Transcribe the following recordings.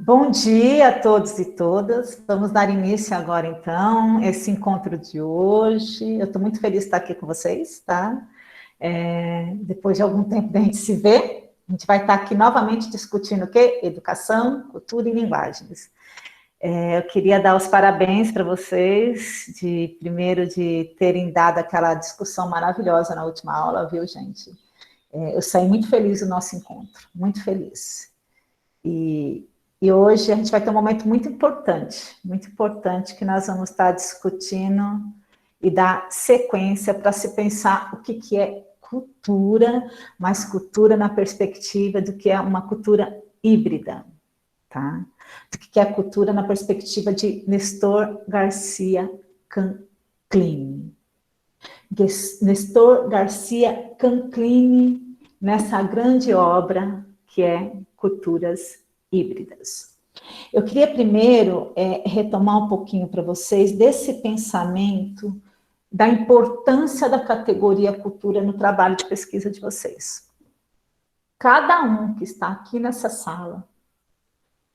Bom dia a todos e todas. Vamos dar início agora, então, a esse encontro de hoje. Eu estou muito feliz de estar aqui com vocês, tá? Depois de algum tempo da gente se ver, a gente vai estar aqui novamente discutindo o quê? Educação, cultura e linguagens. Eu queria dar os parabéns para vocês, primeiro de terem dado aquela discussão maravilhosa na última aula, viu, gente? Eu saí muito feliz do nosso encontro, muito feliz. E hoje a gente vai ter um momento muito importante que nós vamos estar discutindo e dar sequência para se pensar o que é cultura, mas cultura na perspectiva do que é uma cultura híbrida, tá? Do que é cultura na perspectiva de Nestor Garcia Canclini. Nestor Garcia Canclini, nessa grande obra que é Culturas Híbridas. Eu queria primeiro retomar um pouquinho para vocês desse pensamento da importância da categoria cultura no trabalho de pesquisa de vocês. Cada um que está aqui nessa sala,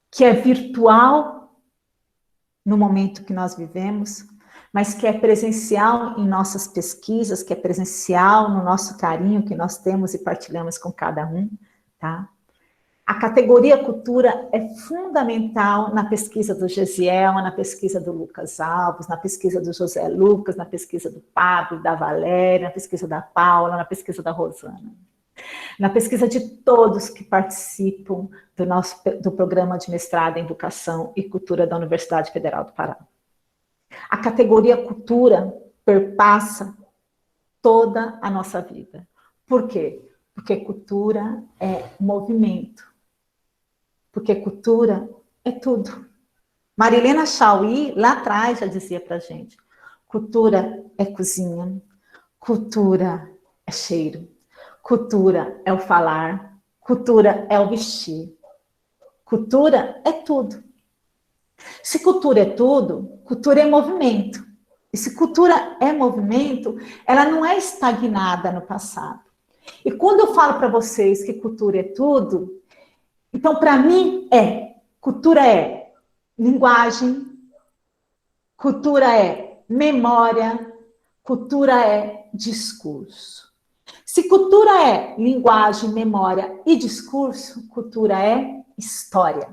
que é virtual no momento que nós vivemos, mas que é presencial em nossas pesquisas, que é presencial no nosso carinho que nós temos e partilhamos com cada um, tá? A categoria cultura é fundamental na pesquisa do Gesiel, na pesquisa do Lucas Alves, na pesquisa do José Lucas, na pesquisa do Pablo, da Valéria, na pesquisa da Paula, na pesquisa da Rosana. Na pesquisa de todos que participam do programa de mestrado em Educação e Cultura da Universidade Federal do Pará. A categoria cultura perpassa toda a nossa vida. Por quê? Porque cultura é movimento. Porque cultura é tudo. Marilena Chauí, lá atrás, já dizia para a gente, cultura é cozinha, cultura é cheiro, cultura é o falar, cultura é o vestir, cultura é tudo. Se cultura é tudo, cultura é movimento. E se cultura é movimento, ela não é estagnada no passado. E quando eu falo para vocês que cultura é tudo, então, para mim, cultura é linguagem, cultura é memória, cultura é discurso. Se cultura é linguagem, memória e discurso, cultura é história.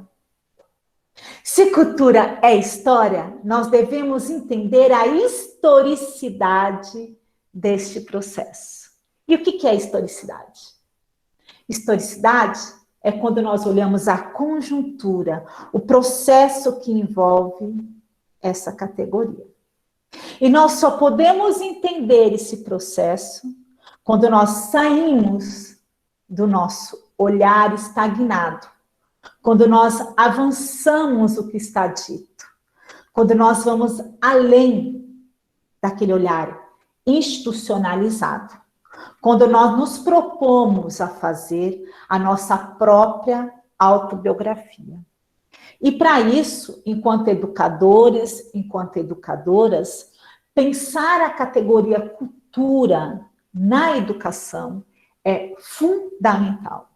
Se cultura é história, nós devemos entender a historicidade deste processo. E o que é historicidade? Historicidade é quando nós olhamos a conjuntura, o processo que envolve essa categoria. E nós só podemos entender esse processo quando nós saímos do nosso olhar estagnado, quando nós avançamos o que está dito, quando nós vamos além daquele olhar institucionalizado. Quando nós nos propomos a fazer a nossa própria autobiografia. E para isso, enquanto educadores, enquanto educadoras, pensar a categoria cultura na educação é fundamental.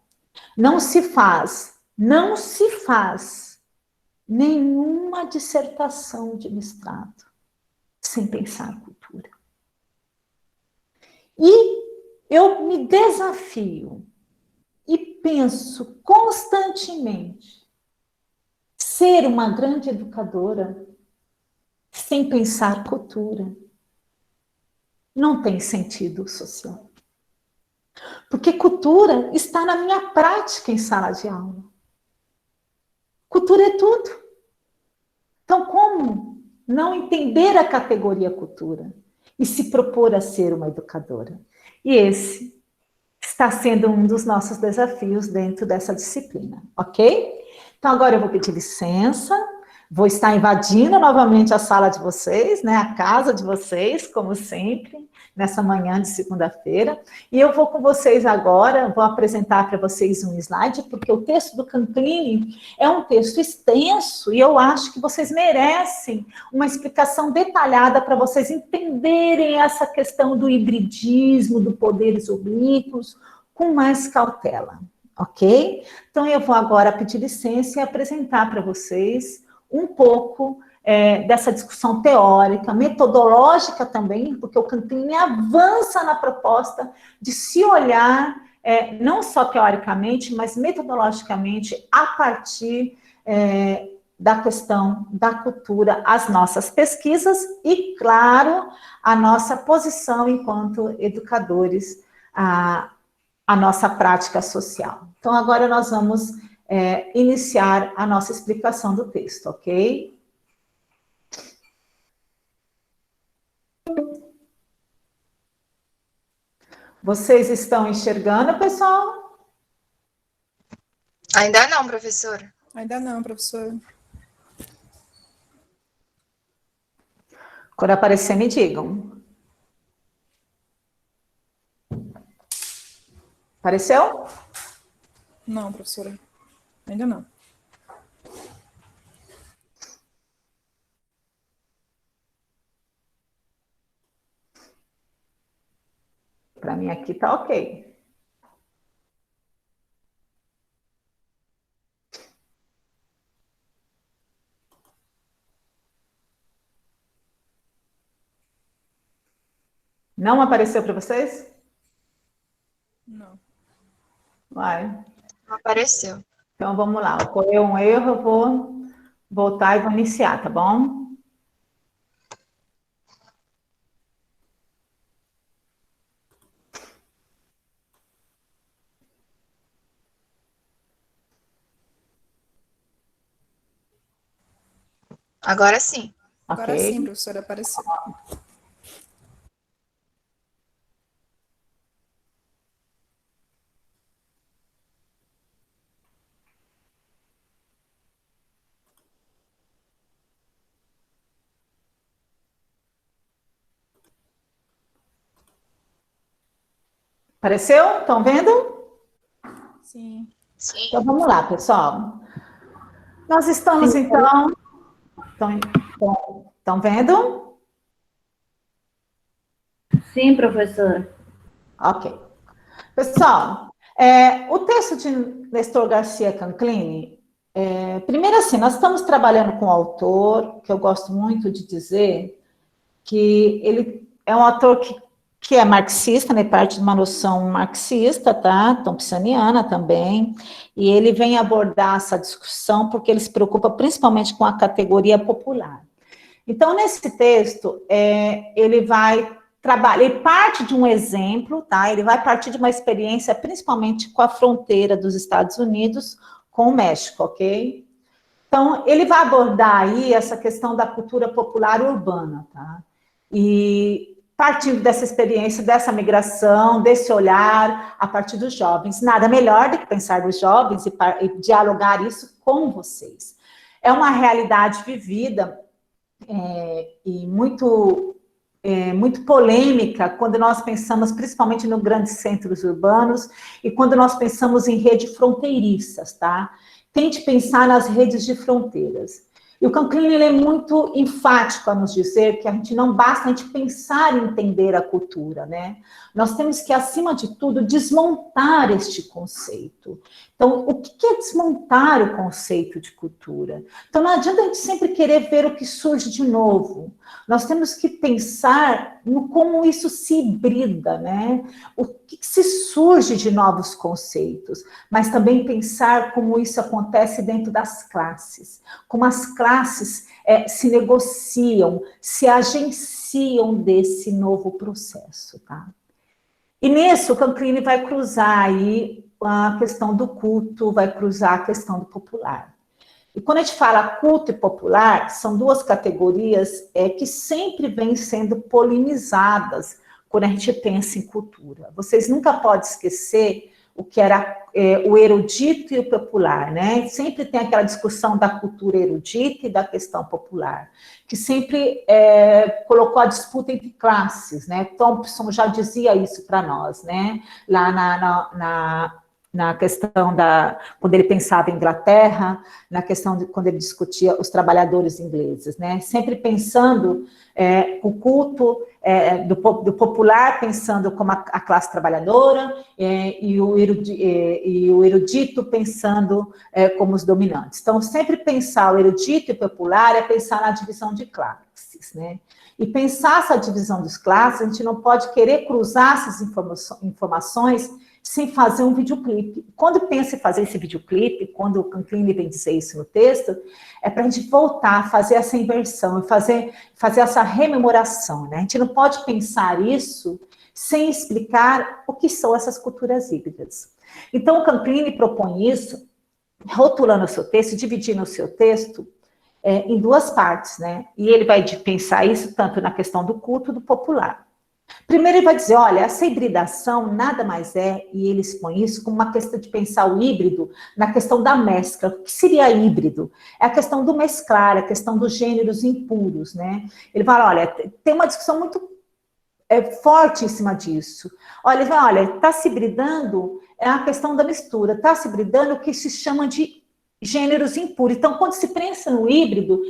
Não se faz nenhuma dissertação de mestrado sem pensar cultura. E eu me desafio e penso constantemente ser uma grande educadora sem pensar cultura. Não tem sentido social. Porque cultura está na minha prática em sala de aula. Cultura é tudo. Então, como não entender a categoria cultura e se propor a ser uma educadora? E esse está sendo um dos nossos desafios dentro dessa disciplina, ok? Então, agora eu vou pedir licença, vou estar invadindo novamente a sala de vocês, né, a casa de vocês, como sempre, nessa manhã de segunda-feira, e eu vou com vocês agora, vou apresentar para vocês um slide, porque o texto do Canclini é um texto extenso, e eu acho que vocês merecem uma explicação detalhada para vocês entenderem essa questão do hibridismo, do poderes oblíquos, com mais cautela, ok? Então, eu vou agora pedir licença e apresentar para vocês um pouco dessa discussão teórica, metodológica também, porque o Canclini avança na proposta de se olhar, não só teoricamente, mas metodologicamente, a partir da questão da cultura, as nossas pesquisas e, claro, a nossa posição enquanto educadores, a nossa prática social. Então, agora nós vamos iniciar a nossa explicação do texto, ok? Vocês estão enxergando, pessoal? Ainda não, professora. Ainda não, professora. Quando aparecer, me digam. Apareceu? Não, professora. Ainda não. Para mim aqui tá ok. Não apareceu para vocês? Não. Vai. Não apareceu. Então, vamos lá. Ocorreu um erro, eu vou voltar e vou iniciar, tá bom? Agora sim. Agora Ok. sim, professora, apareceu. Apareceu? Estão vendo? Sim. Sim. Então, vamos lá, pessoal. Nós estamos, então... Estão vendo? Sim, professor. Ok. Pessoal, o texto de Nestor Garcia Canclini, primeiro assim, nós estamos trabalhando com um autor, que eu gosto muito de dizer, que ele é um autor que é marxista, né, parte de uma noção marxista, tá, thompsoniana também, e ele vem abordar essa discussão porque ele se preocupa principalmente com a categoria popular. Então, nesse texto, ele vai trabalhar, ele parte de um exemplo, tá? Ele vai partir de uma experiência, principalmente com a fronteira dos Estados Unidos com o México, ok? Então, ele vai abordar aí essa questão da cultura popular urbana, tá? E partindo dessa experiência, dessa migração, desse olhar a partir dos jovens. Nada melhor do que pensar nos jovens e dialogar isso com vocês. É uma realidade vivida e muito polêmica quando nós pensamos principalmente nos grandes centros urbanos e quando nós pensamos em redes fronteiriças, tá? Tente pensar nas redes de fronteiras. E o Canclini, ele é muito enfático a nos dizer que a gente não basta a gente pensar em entender a cultura, né? Nós temos que, acima de tudo, desmontar este conceito. Então, o que é desmontar o conceito de cultura? Então, não adianta a gente sempre querer ver o que surge de novo. Nós temos que pensar no como isso se hibrida, né? O que se surge de novos conceitos, mas também pensar como isso acontece dentro das classes, como as classes se negociam, se agenciam desse novo processo, tá? E nisso, o Canclini vai cruzar aí a questão do culto, vai cruzar a questão do popular. E quando a gente fala culto e popular, são duas categorias que sempre vêm sendo polinizadas quando a gente pensa em cultura. Vocês nunca podem esquecer o que era o erudito e o popular, né? Sempre tem aquela discussão da cultura erudita e da questão popular, que sempre colocou a disputa entre classes, né? Thompson já dizia isso para nós, né? Lá na questão quando ele pensava em Inglaterra, na questão de quando ele discutia os trabalhadores ingleses, né? Sempre pensando o culto do popular, pensando como a classe trabalhadora, e o erudito pensando como os dominantes. Então, sempre pensar o erudito e o popular é pensar na divisão de classes, né? E pensar essa divisão das classes, a gente não pode querer cruzar essas informações sem fazer um videoclipe. Quando pensa em fazer esse videoclipe, quando o Canclini vem dizer isso no texto, é para a gente voltar a fazer essa inversão, e fazer essa rememoração, né? A gente não pode pensar isso sem explicar o que são essas culturas híbridas. Então, o Canclini propõe isso, rotulando o seu texto, dividindo o seu texto em duas partes, né? E ele vai pensar isso tanto na questão do culto do popular. Primeiro ele vai dizer, olha, essa hibridação nada mais é, e ele expõe isso como uma questão de pensar o híbrido na questão da mescla. O que seria híbrido? É a questão do mesclar, a questão dos gêneros impuros, né? Ele fala, olha, tem uma discussão muito forte em cima disso. Olha, ele fala, olha, está se hibridando, é a questão da mistura, está se hibridando o que se chama de gêneros impuros. Então, quando se pensa no híbrido,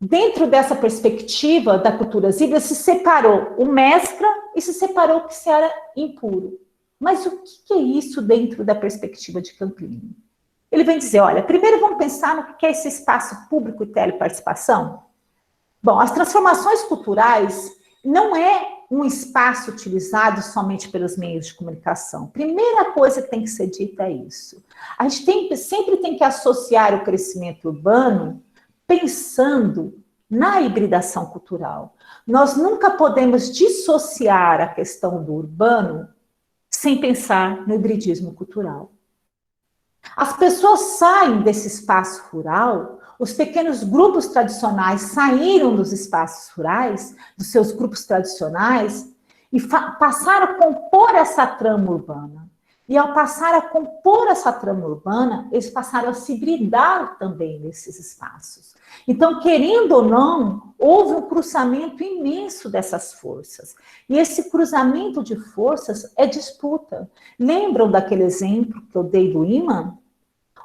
dentro dessa perspectiva da culturas híbridas, se separou o mescla e se separou o que se era impuro. Mas o que é isso dentro da perspectiva de Canclini? Ele vem dizer, olha, primeiro vamos pensar no que é esse espaço público e teleparticipação. Bom, as transformações culturais não é um espaço utilizado somente pelos meios de comunicação. Primeira coisa que tem que ser dita é isso. A gente sempre tem que associar o crescimento urbano pensando na hibridação cultural. Nós nunca podemos dissociar a questão do urbano sem pensar no hibridismo cultural. As pessoas saem desse espaço rural, os pequenos grupos tradicionais saíram dos espaços rurais, dos seus grupos tradicionais, e passaram a compor essa trama urbana. E ao passar a compor essa trama urbana, eles passaram a se hibridar também nesses espaços. Então, querendo ou não, houve um cruzamento imenso dessas forças. E esse cruzamento de forças é disputa. Lembram daquele exemplo que eu dei do ímã?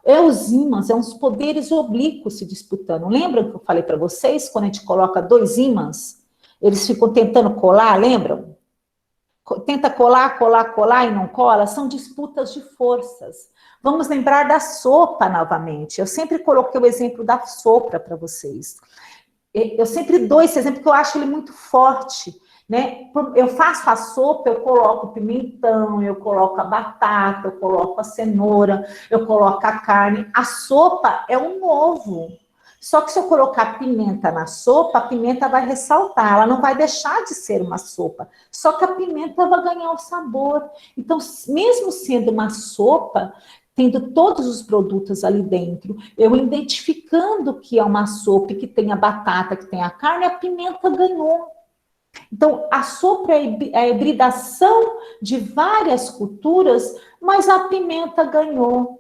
Os ímãs, são os poderes oblíquos se disputando. Lembram que eu falei para vocês, quando a gente coloca dois ímãs, eles ficam tentando colar, lembram? Tenta colar, colar, colar e não cola, são disputas de forças. Vamos lembrar da sopa novamente. Eu sempre coloquei o exemplo da sopa para vocês. Eu sempre dou esse exemplo porque eu acho ele muito forte, né? Eu faço a sopa, eu coloco o pimentão, eu coloco a batata, eu coloco a cenoura, eu coloco a carne. A sopa é um ovo. Só que se eu colocar pimenta na sopa, a pimenta vai ressaltar, ela não vai deixar de ser uma sopa. Só que a pimenta vai ganhar o sabor. Então, mesmo sendo uma sopa, tendo todos os produtos ali dentro, eu identificando que é uma sopa, que tem a batata, que tem a carne, a pimenta ganhou. Então, a sopa é a hibridação de várias culturas, mas a pimenta ganhou.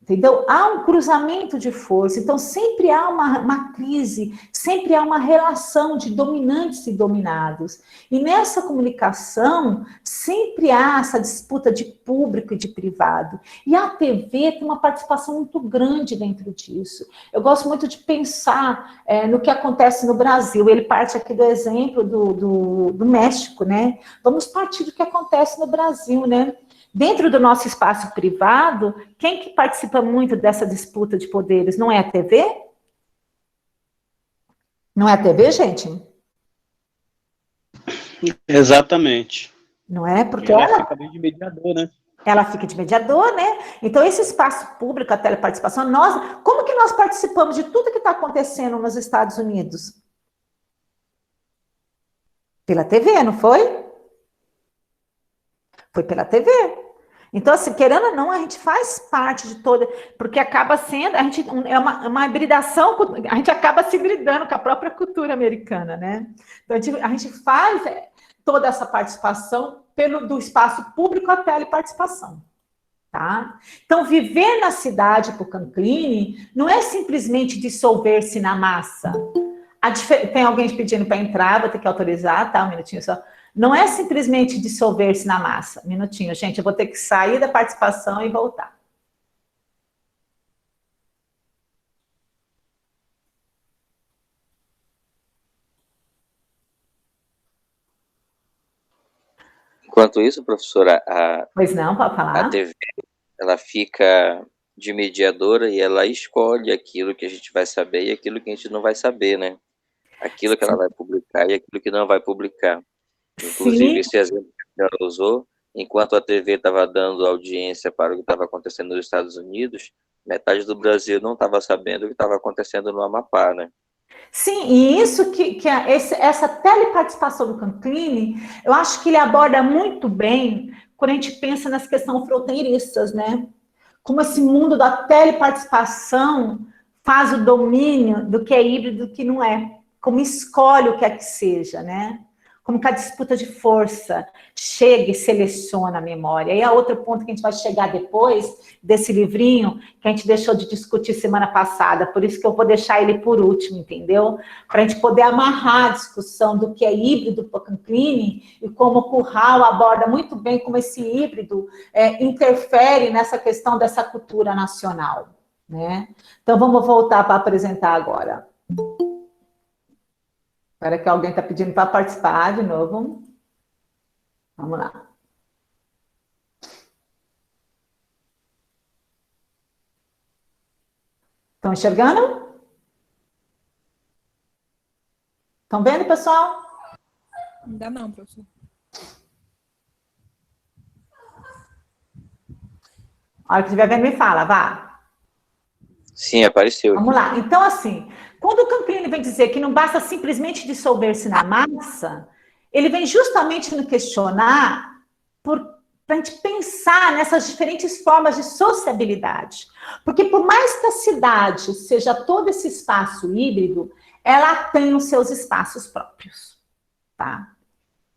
Entendeu? Há um cruzamento de força, então sempre há uma crise, sempre há uma relação de dominantes e dominados. E nessa comunicação, sempre há essa disputa de público e de privado. E a TV tem uma participação muito grande dentro disso. Eu gosto muito de pensar no que acontece no Brasil. Ele parte aqui do exemplo do México, né? Vamos partir do que acontece no Brasil, né? Dentro do nosso espaço privado, quem que participa muito dessa disputa de poderes? Não é a TV? Não é a TV, gente? Exatamente. Não é? Porque ela fica bem de mediador, né? Ela fica de mediador, né? Então, esse espaço público, a teleparticipação, como que nós participamos de tudo que está acontecendo nos Estados Unidos? Pela TV, não foi? Foi pela TV. Então, assim, querendo ou não, a gente faz parte de toda, porque acaba sendo, é uma hibridação, a gente acaba se hibridando com a própria cultura americana, né? Então, a gente faz toda essa participação do espaço público até a participação, tá? Então, viver na cidade por Canclini não é simplesmente dissolver-se na massa. Tem alguém pedindo para entrar, vou ter que autorizar, tá? Um minutinho só. Não é simplesmente dissolver-se na massa. Minutinho, gente, eu vou ter que sair da participação e voltar. Enquanto isso, professora, Pois não, pode falar? a TV, ela fica de mediadora e ela escolhe aquilo que a gente vai saber e aquilo que a gente não vai saber, né? Aquilo que ela vai publicar e aquilo que não vai publicar. Inclusive, Sim. esse exemplo que ela usou, enquanto a TV estava dando audiência para o que estava acontecendo nos Estados Unidos, metade do Brasil não estava sabendo o que estava acontecendo no Amapá, né? Sim, e isso essa teleparticipação do Canclini, eu acho que ele aborda muito bem quando a gente pensa nas questões fronteiristas, né? Como esse mundo da teleparticipação faz o domínio do que é híbrido e do que não é. Como escolhe o que é que seja, né? Como que a disputa de força chega e seleciona a memória. E é outro ponto que a gente vai chegar depois desse livrinho que a gente deixou de discutir semana passada, por isso que eu vou deixar ele por último, entendeu? Para a gente poder amarrar a discussão do que é híbrido para o Canclini e como o Curral aborda muito bem como esse híbrido interfere nessa questão dessa cultura nacional, né? Então, vamos voltar para apresentar agora. Espera que alguém está pedindo para participar de novo. Vamos lá. Estão enxergando? Estão vendo, pessoal? Ainda não, professor. A hora que estiver vendo, me fala, vá. Sim, apareceu. Vamos lá. Então, assim, quando o Canclini vem dizer que não basta simplesmente dissolver-se na massa, ele vem justamente nos questionar para a gente pensar nessas diferentes formas de sociabilidade. Porque por mais que a cidade seja todo esse espaço híbrido, ela tem os seus espaços próprios, tá?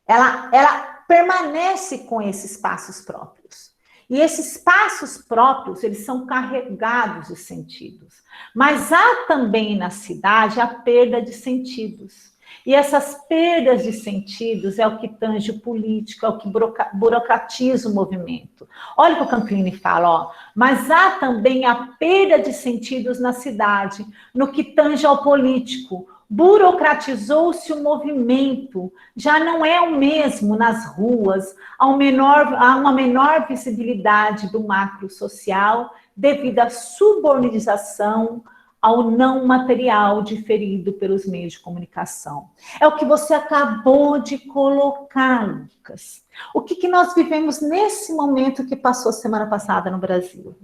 Ela permanece com esses espaços próprios. E esses espaços próprios, eles são carregados de sentidos. Mas há também na cidade a perda de sentidos. E essas perdas de sentidos é o que tange o político, é o que burocratiza o movimento. Olha o que o Canclini fala, ó. Mas há também a perda de sentidos na cidade, no que tange ao político. Burocratizou-se o movimento, já não é o mesmo nas ruas, há uma menor visibilidade do macro social devido à subordinação ao não material diferido pelos meios de comunicação. É o que você acabou de colocar, Lucas. O que nós vivemos nesse momento que passou semana passada no Brasil?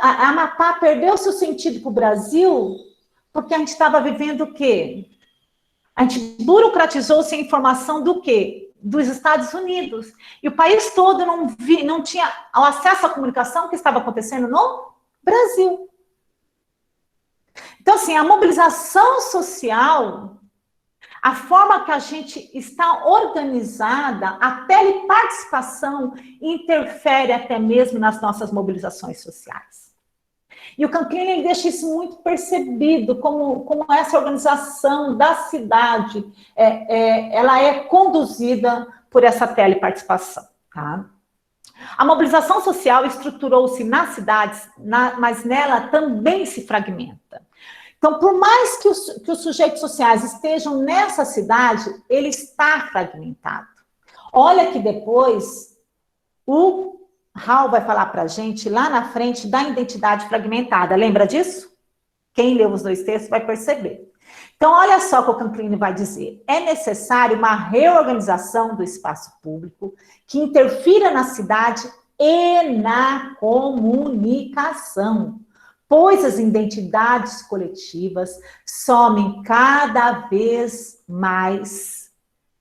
A Amapá perdeu-se o sentido para o Brasil porque a gente estava vivendo o quê? A gente burocratizou-se a informação do quê? Dos Estados Unidos. E o país todo não tinha o acesso à comunicação que estava acontecendo no Brasil. Então, assim, a mobilização social, a forma que a gente está organizada, a teleparticipação interfere até mesmo nas nossas mobilizações sociais. E o Canclini deixa isso muito percebido, como essa organização da cidade, ela é conduzida por essa teleparticipação, tá? A mobilização social estruturou-se nas cidades, mas nela também se fragmenta. Então, por mais que os sujeitos sociais estejam nessa cidade, ele está fragmentado. Olha que depois o Hall vai falar para a gente lá na frente da identidade fragmentada. Lembra disso? Quem leu os dois textos vai perceber. Então, olha só o que o Canclini vai dizer. É necessário uma reorganização do espaço público que interfira na cidade e na comunicação, pois as identidades coletivas somem cada vez mais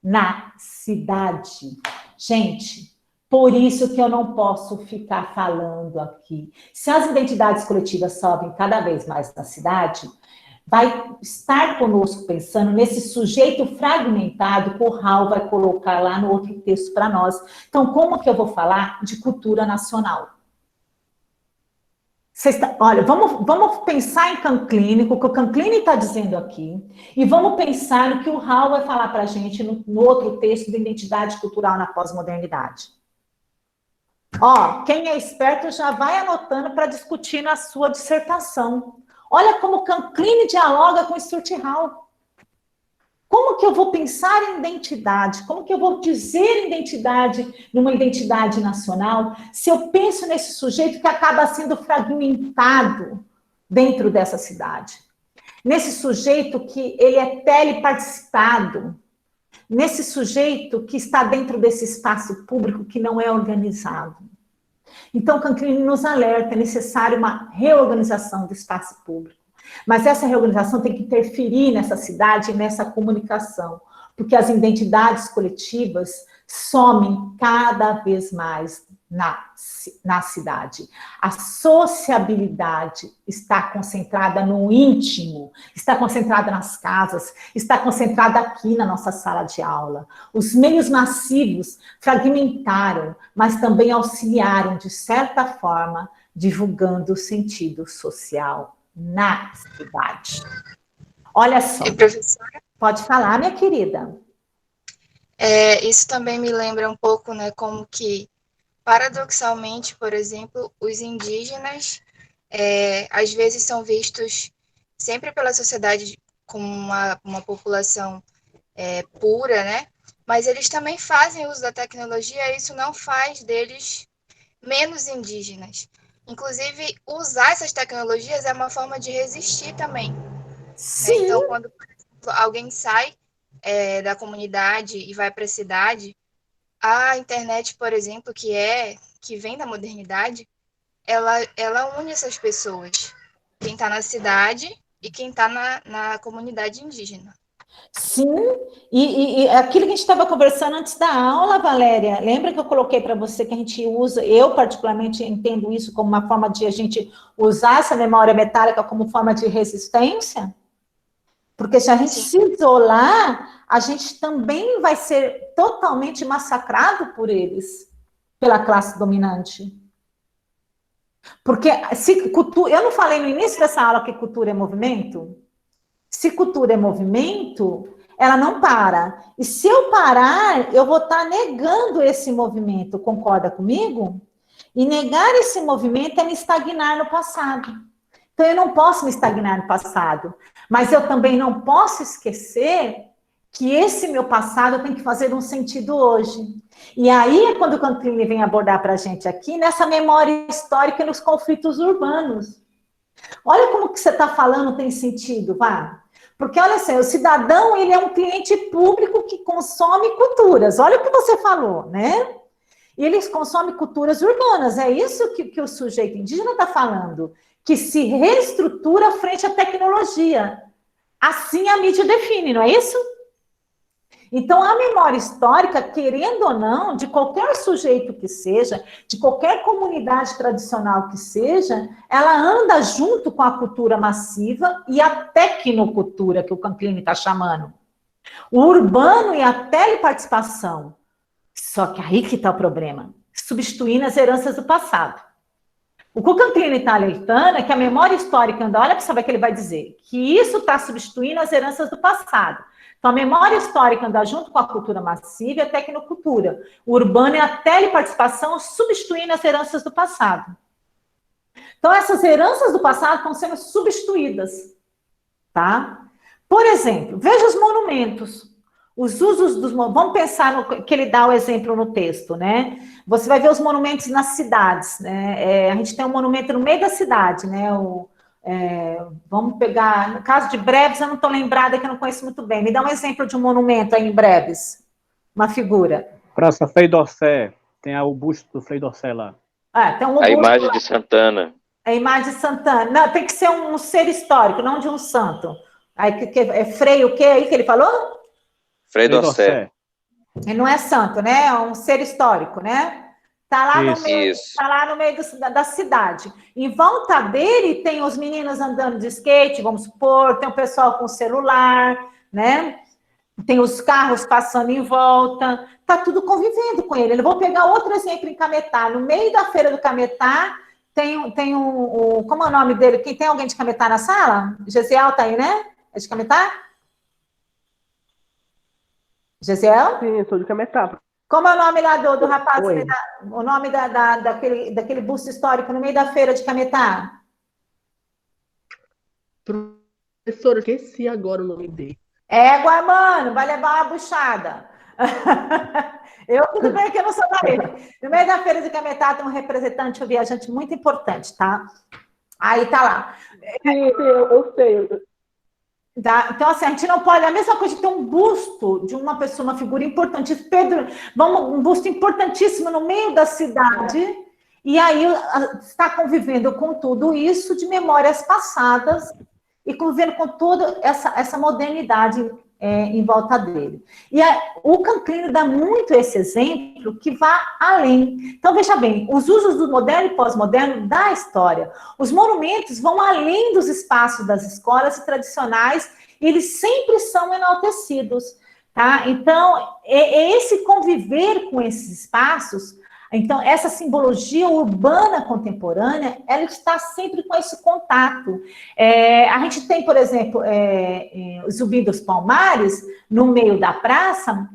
na cidade. Gente, por isso que eu não posso ficar falando aqui. Se as identidades coletivas sobem cada vez mais na cidade, vai estar conosco pensando nesse sujeito fragmentado que o Hall vai colocar lá no outro texto para nós. Então, como que eu vou falar de cultura nacional? Olha, vamos pensar em canclínico, o que o Canclini está dizendo aqui, e vamos pensar no que o Hall vai falar para a gente no outro texto de identidade cultural na pós-modernidade. Ó, quem é esperto já vai anotando para discutir na sua dissertação. Olha como o Canclini dialoga com o Stuart Hall. Como que eu vou pensar em identidade? Como que eu vou dizer identidade numa identidade nacional se eu penso nesse sujeito que acaba sendo fragmentado dentro dessa cidade? Nesse sujeito que ele é teleparticipado, nesse sujeito que está dentro desse espaço público que não é organizado. Então, Canclini nos alerta, é necessário uma reorganização do espaço público. Mas essa reorganização tem que interferir nessa cidade e nessa comunicação, porque as identidades coletivas somem cada vez mais na cidade. A sociabilidade está concentrada no íntimo, está concentrada nas casas, está concentrada aqui na nossa sala de aula. Os meios massivos fragmentaram, mas também auxiliaram, de certa forma, divulgando o sentido social na cidade. Olha só. E, professora? Pode falar, minha querida. Isso também me lembra um pouco, né, como que, paradoxalmente, por exemplo, os indígenas, às vezes são vistos sempre pela sociedade como uma população pura, né, mas eles também fazem uso da tecnologia e isso não faz deles menos indígenas. Inclusive, usar essas tecnologias é uma forma de resistir também. Sim. Né? Então, quando, por exemplo, alguém sai da comunidade e vai para a cidade, a internet, por exemplo, que vem da modernidade, ela une essas pessoas. Quem está na cidade e quem está na comunidade indígena. Sim, e aquilo que a gente estava conversando antes da aula, Valéria, lembra que eu coloquei para você que a gente usa, eu particularmente entendo isso como uma forma de a gente usar essa memória metálica como forma de resistência? Porque se a gente se isolar, a gente também vai ser totalmente massacrado por eles, pela classe dominante. Porque eu não falei no início dessa aula que cultura é movimento? Se cultura é movimento, ela não para. E se eu parar, eu vou estar negando esse movimento, concorda comigo? E negar esse movimento é me estagnar no passado. Então, eu não posso me estagnar no passado, mas eu também não posso esquecer que esse meu passado tem que fazer um sentido hoje. E aí é quando o Canclini vem abordar para a gente aqui, nessa memória histórica e nos conflitos urbanos. Olha como que você está falando tem sentido, vá. Porque, olha assim, o cidadão, ele é um cliente público que consome culturas. Olha o que você falou, né? E eles consomem culturas urbanas. É isso que o sujeito indígena está falando. Que se reestrutura frente à tecnologia. Assim a mídia define, não é isso? Então, a memória histórica, querendo ou não, de qualquer sujeito que seja, de qualquer comunidade tradicional que seja, ela anda junto com a cultura massiva e a tecnocultura, que o Canclini está chamando. O urbano e a teleparticipação. Só que aí que está o problema. Substituindo as heranças do passado. O que o Canclini está alertando é que a memória histórica anda, olha para saber o que ele vai dizer, que isso está substituindo as heranças do passado. Então, a memória histórica anda junto com a cultura massiva e a tecnocultura. O urbano e a teleparticipação substituindo as heranças do passado. Então, essas heranças do passado estão sendo substituídas. Tá? Por exemplo, veja os monumentos. Os usos dos monumentos. Vamos pensar no que ele dá o exemplo no texto, né? Você vai ver os monumentos nas cidades, né? A gente tem um monumento no meio da cidade, né? Vamos pegar, no caso de Breves, eu não estou lembrada, que eu não conheço muito bem. Me dá um exemplo de um monumento aí em Breves. Uma figura. Praça Frei d'Orsay. Tem o busto do Frei d'Orsay lá. Tem um a imagem de Santana. A imagem de Santana. Não, tem que ser um ser histórico, não de um santo. Aí, é Frei o quê aí que ele falou? Frei d'Orsay. Ele não é santo, né? É um ser histórico, né? Está lá no meio da cidade. Em volta dele tem os meninos andando de skate, vamos supor, tem o pessoal com celular, né? Tem os carros passando em volta, tá tudo convivendo com ele. Eu vou pegar outro exemplo em Cametá. No meio da feira do Cametá, como é o nome dele? Tem alguém de Cametá na sala? Gesiel tá aí, né? É de Cametá? Gesiel? Sim, eu sou de Cametá. Como é o nome lá do rapaz? Oi. O nome daquele busto histórico no meio da feira de Cametá? Professora, eu esqueci agora o nome dele. Égua, mano, vai levar uma buchada. Eu, tudo bem que eu não sou daí. No meio da feira de Cametá tem um representante, um viajante muito importante, tá? Aí tá lá. Sim, eu sei. Tá? Então, assim, a gente não pode... A mesma coisa de ter um busto de uma pessoa, uma figura importante. Pedro, um busto importantíssimo no meio da cidade, e aí está convivendo com tudo isso de memórias passadas e convivendo com toda essa modernidade em volta dele. E o Canclini dá muito esse exemplo que vai além. Então, veja bem, os usos do moderno e pós-moderno da história. Os monumentos vão além dos espaços das escolas tradicionais, e eles sempre são enaltecidos. Tá? Então, esse conviver com esses espaços. Então, essa simbologia urbana contemporânea, ela está sempre com esse contato. A gente tem, por exemplo, o Zumbi dos Palmares, no meio da praça,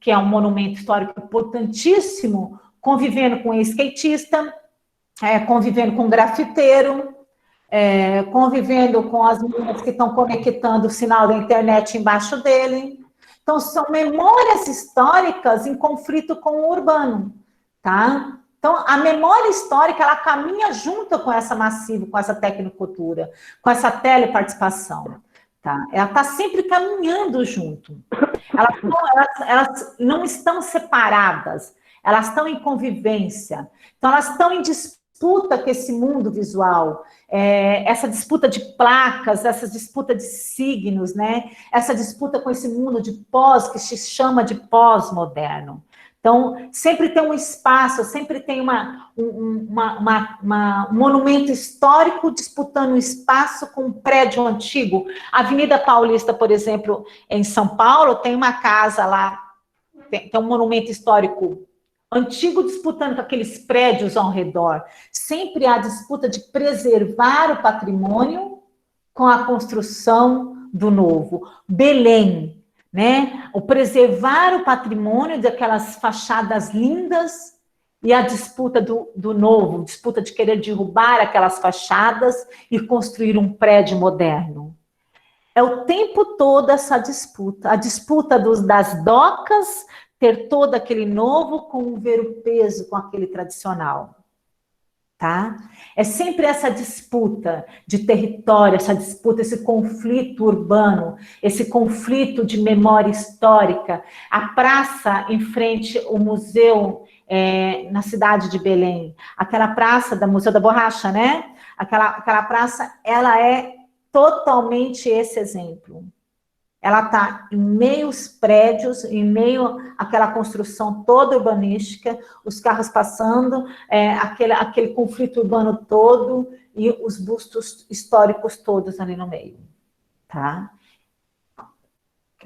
que é um monumento histórico importantíssimo, convivendo com skatista, convivendo com grafiteiro, convivendo com as meninas que estão conectando o sinal da internet embaixo dele. Então, são memórias históricas em conflito com o urbano. Tá? Então, a memória histórica, ela caminha junto com essa massiva, com essa tecnocultura, com essa teleparticipação. Tá? Ela está sempre caminhando junto. Elas não estão separadas, elas estão em convivência. Então, elas estão em disputa com esse mundo visual, essa disputa de placas, essa disputa de signos, né? Essa disputa com esse mundo de pós, que se chama de pós-moderno. Então, sempre tem um espaço, sempre tem um monumento histórico disputando um espaço com um prédio antigo. A Avenida Paulista, por exemplo, em São Paulo, tem uma casa lá, tem um monumento histórico antigo disputando com aqueles prédios ao redor. Sempre há disputa de preservar o patrimônio com a construção do novo. Belém, né? O preservar o patrimônio daquelas fachadas lindas e a disputa do novo, disputa de querer derrubar aquelas fachadas e construir um prédio moderno. É o tempo todo essa disputa, a disputa das docas, ter todo aquele novo com ver o peso com aquele tradicional. Tá? É sempre essa disputa de território, essa disputa, esse conflito urbano, esse conflito de memória histórica. A praça em frente ao museu na cidade de Belém, aquela praça do Museu da Borracha, né? Aquela praça, ela é totalmente esse exemplo. Ela está em meio aos prédios, em meio àquela construção toda urbanística, os carros passando, aquele conflito urbano todo e os bustos históricos todos ali no meio. Tá?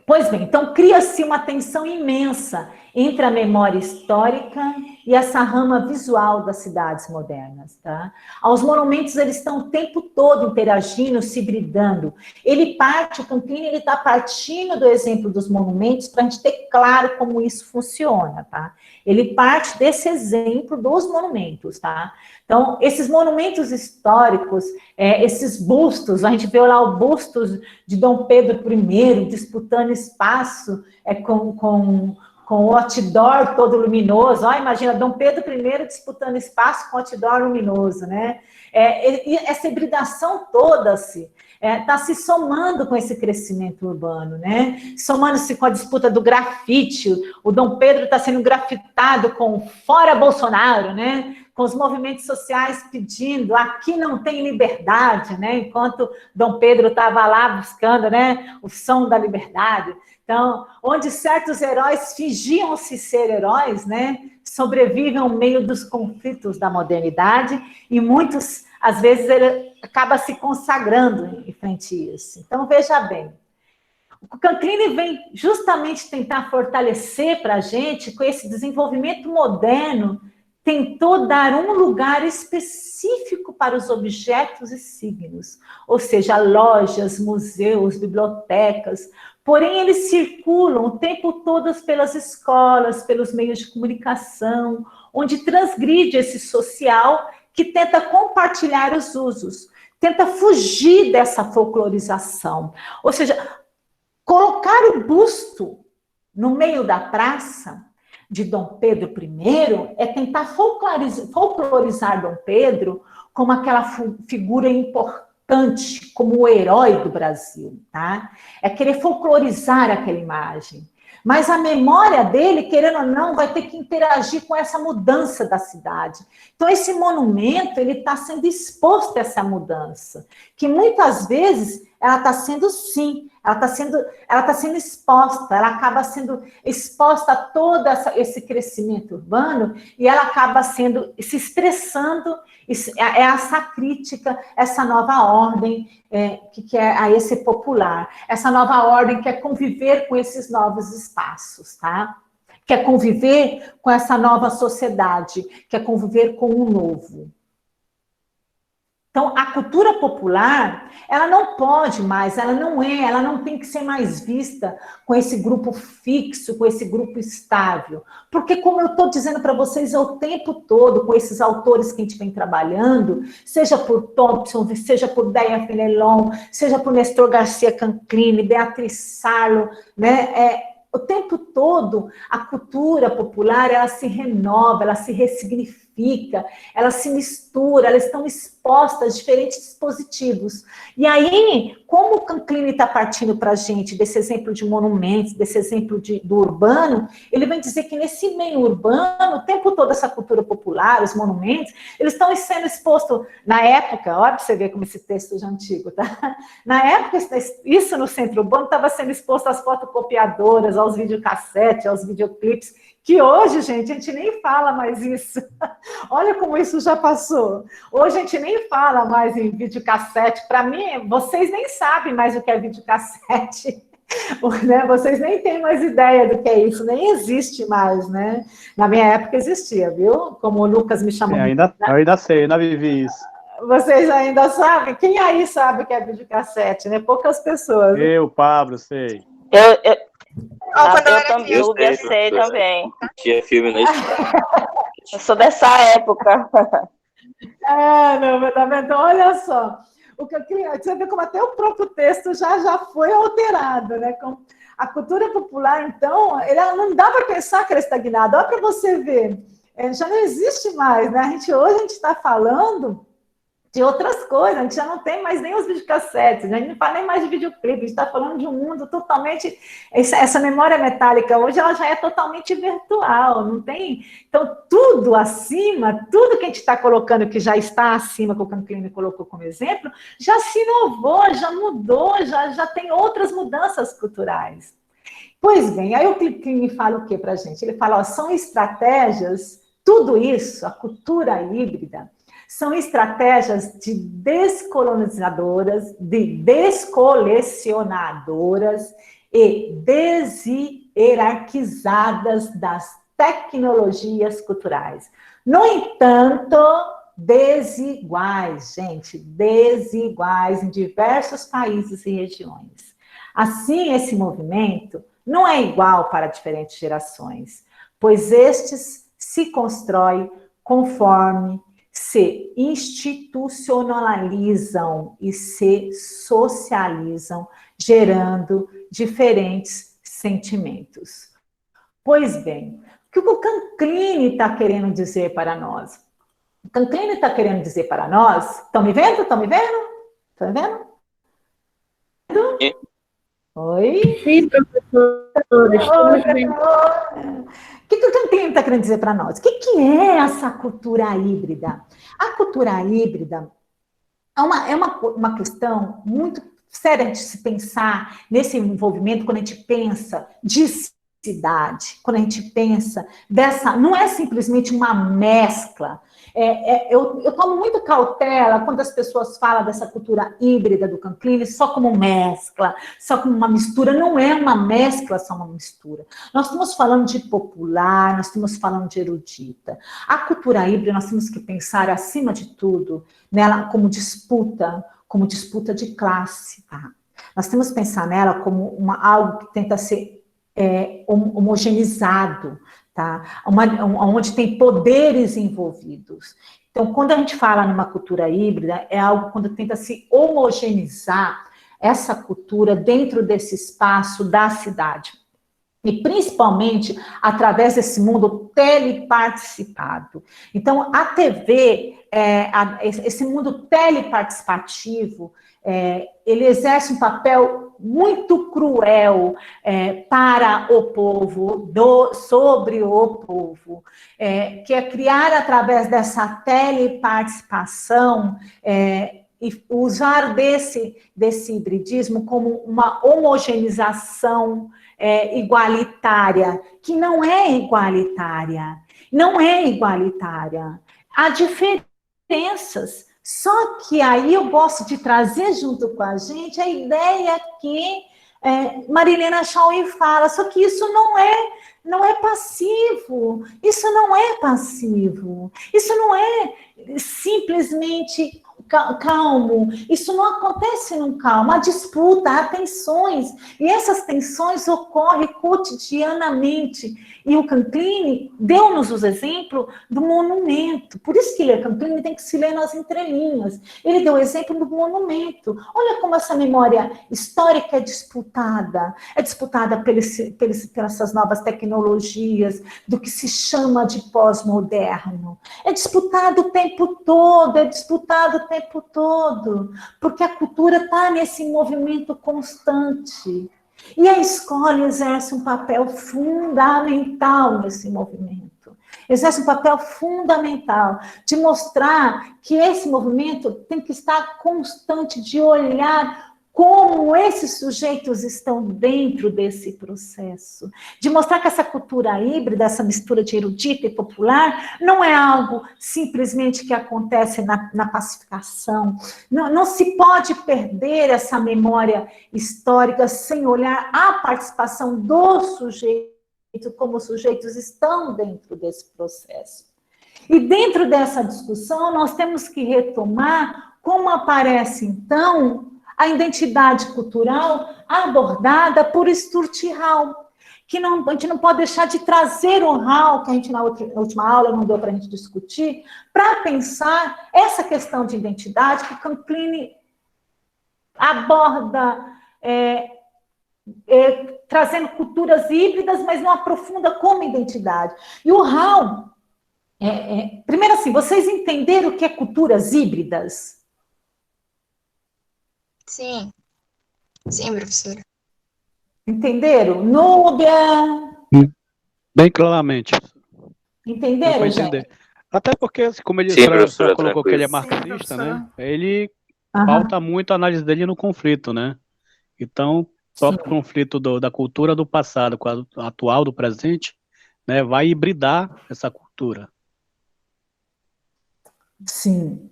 Pois bem, então cria-se uma tensão imensa entre a memória histórica e essa rama visual das cidades modernas, tá? Os monumentos, eles estão o tempo todo interagindo, se hibridando. O Canclini, ele está partindo do exemplo dos monumentos para a gente ter claro como isso funciona, tá? Ele parte desse exemplo dos monumentos, tá? Então, esses monumentos históricos, esses bustos, a gente vê lá o busto de Dom Pedro I disputando espaço com o outdoor todo luminoso. Imagina, Dom Pedro I disputando espaço com outdoor luminoso, né? E essa hibridação toda está se somando com esse crescimento urbano, né? Somando-se com a disputa do grafite. O Dom Pedro está sendo grafitado com fora Bolsonaro, né? Com os movimentos sociais pedindo, aqui não tem liberdade, né? Enquanto Dom Pedro estava lá buscando, né, o som da liberdade. Então, onde certos heróis fingiam-se ser heróis, né, sobrevivem ao meio dos conflitos da modernidade, e muitos, às vezes, ele acaba se consagrando em frente a isso. Então, veja bem, o Canclini vem justamente tentar fortalecer para a gente, com esse desenvolvimento moderno, tentou dar um lugar específico para os objetos e signos, ou seja, lojas, museus, bibliotecas, porém eles circulam o tempo todo pelas escolas, pelos meios de comunicação, onde transgride esse social que tenta compartilhar os usos, tenta fugir dessa folclorização, ou seja, colocar o busto no meio da praça de Dom Pedro I é tentar folclorizar Dom Pedro como aquela figura importante, como o herói do Brasil, tá? É querer folclorizar aquela imagem. Mas a memória dele, querendo ou não, vai ter que interagir com essa mudança da cidade. Então, esse monumento, ele está sendo exposto a essa mudança, que muitas vezes ela está sendo, sim, ela está sendo exposta, ela acaba sendo exposta a todo esse crescimento urbano e ela acaba se expressando essa crítica, essa nova ordem que é a esse popular, essa nova ordem que é conviver com esses novos espaços, tá? Quer conviver com essa nova sociedade, quer conviver com o novo. Então, a cultura popular, ela não pode mais, ela não tem que ser mais vista com esse grupo fixo, com esse grupo estável. Porque, como eu estou dizendo para vocês o tempo todo, com esses autores que a gente vem trabalhando, seja por Thompson, seja por Deia Fenelon, seja por Nestor Garcia Canclini, Beatriz Sarlo, né? O tempo todo, a cultura popular, ela se renova, ela se ressignifica, ela se mistura, elas estão expostas a diferentes dispositivos. E aí, como o Canclini está partindo para a gente desse exemplo de monumentos, desse exemplo do urbano, ele vem dizer que nesse meio urbano, o tempo todo essa cultura popular, os monumentos, eles estão sendo expostos, na época, olha para você ver como esse texto já é antigo, tá? Na época, isso no centro urbano estava sendo exposto às fotocopiadoras, aos videocassetes, aos videoclipes, que hoje, gente, a gente nem fala mais isso. Olha como isso já passou. Hoje a gente nem fala mais em videocassete. Para mim, vocês nem sabem mais o que é videocassete. Né? Vocês nem têm mais ideia do que é isso. Nem existe mais, né? Na minha época existia, viu? Como o Lucas me chamou. Eu ainda sei, ainda vivi isso. Vocês ainda sabem? Quem aí sabe o que é videocassete, né? Poucas pessoas. Eu, Pablo, sei. Eu sei também. Tinha filme na escola. Eu sou dessa época. Não, mas tá vendo? Então, olha só. O que eu queria, você vê como até o próprio texto já foi alterado, né? A cultura popular, então, ela não dá para pensar que ela é estagnada. Olha para você ver. Já não existe mais, né? Hoje a gente está falando de outras coisas, a gente já não tem mais nem os videocassetes, a gente não fala nem mais de videoclipe, a gente está falando de um mundo totalmente... Essa memória metálica hoje, ela já é totalmente virtual, não tem... Então, tudo acima, tudo que a gente está colocando, que já está acima, que o Canclini colocou como exemplo, já se inovou, já mudou, já tem outras mudanças culturais. Pois bem, aí o Canclini fala o que para a gente? Ele fala, ó, são estratégias, tudo isso, a cultura híbrida, são estratégias de descolonizadoras, de descolecionadoras e deshierarquizadas das tecnologias culturais. No entanto, desiguais, gente, desiguais em diversos países e regiões. Assim, esse movimento não é igual para diferentes gerações, pois estes se constroem conforme se institucionalizam e se socializam, gerando diferentes sentimentos. Pois bem, o que o Canclini está querendo dizer para nós? O Canclini está querendo dizer para nós... Estão me vendo? Estão me vendo? Estão me vendo? Oi? Sim, professora. Oi, professora. O que o Canclini está querendo dizer para nós? O que é essa cultura híbrida? A cultura híbrida é uma questão muito séria de se pensar nesse envolvimento, quando a gente pensa de cidade, quando a gente pensa dessa, não é simplesmente uma mescla. Eu tomo muito cautela quando as pessoas falam dessa cultura híbrida do Canclini só como mescla, só como uma mistura. Não é uma mescla, só uma mistura. Nós estamos falando de popular, nós estamos falando de erudita. A cultura híbrida, nós temos que pensar, acima de tudo, nela como disputa de classe. Tá? Nós temos que pensar nela como algo que tenta ser homogeneizado, tá? Onde tem poderes envolvidos. Então, quando a gente fala numa cultura híbrida, é algo quando tenta se homogeneizar essa cultura dentro desse espaço da cidade. E principalmente através desse mundo teleparticipado. Então, a TV, esse mundo teleparticipativo, ele exerce um papel muito cruel para o povo, sobre o povo, que é criar através dessa teleparticipação e usar desse hibridismo como uma homogeneização igualitária, que não é igualitária. Não é igualitária. Há diferenças. Só que aí eu gosto de trazer junto com a gente a ideia que Marilena Chauí fala, só que isso não é passivo, isso não é passivo, isso não é simplesmente calmo, isso não acontece num calmo, há disputa, há tensões, e essas tensões ocorrem cotidianamente, e o Canclini deu-nos os exemplos do monumento, por isso que ler Canclini tem que se ler nas entrelinhas, ele deu o exemplo do monumento, olha como essa memória histórica é disputada pelas novas tecnologias, do que se chama de pós-moderno, é disputado o tempo todo, porque a cultura está nesse movimento constante. E a escola exerce um papel fundamental nesse movimento. Exerce um papel fundamental de mostrar que esse movimento tem que estar constante, de olhar como esses sujeitos estão dentro desse processo, de mostrar que essa cultura híbrida, essa mistura de erudita e popular, não é algo simplesmente que acontece na pacificação, não se pode perder essa memória histórica sem olhar a participação dos sujeitos, como os sujeitos estão dentro desse processo. E dentro dessa discussão, nós temos que retomar como aparece, então, a identidade cultural abordada por Stuart Hall, que a gente não pode deixar de trazer o Hall, que a gente na última aula não deu para a gente discutir, para pensar essa questão de identidade que Canclini aborda, trazendo culturas híbridas, mas não aprofunda como identidade. E o Hall, primeiro assim, vocês entenderam o que é culturas híbridas? Sim, professora. Entenderam? Núbia? Bem claramente. Entenderam, entender. gente? Até porque, como ele professora, colocou que ele é tranquilo. marxista, né? Ele Aham. pauta muito a análise dele no conflito, né? Então, o próprio conflito da cultura do passado com a atual do presente, né, vai hibridar essa cultura. Sim.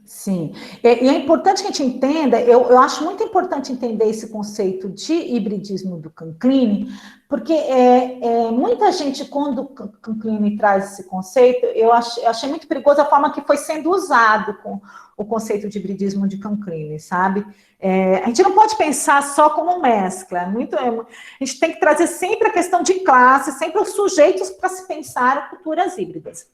Sim. E é importante que a gente entenda, eu acho muito importante entender esse conceito de hibridismo do Canclini, porque muita gente, quando o Canclini traz esse conceito, eu achei muito perigoso a forma que foi sendo usado com o conceito de hibridismo de Canclini, sabe? A gente não pode pensar só como mescla, a gente tem que trazer sempre a questão de classe, sempre os sujeitos para se pensar culturas híbridas.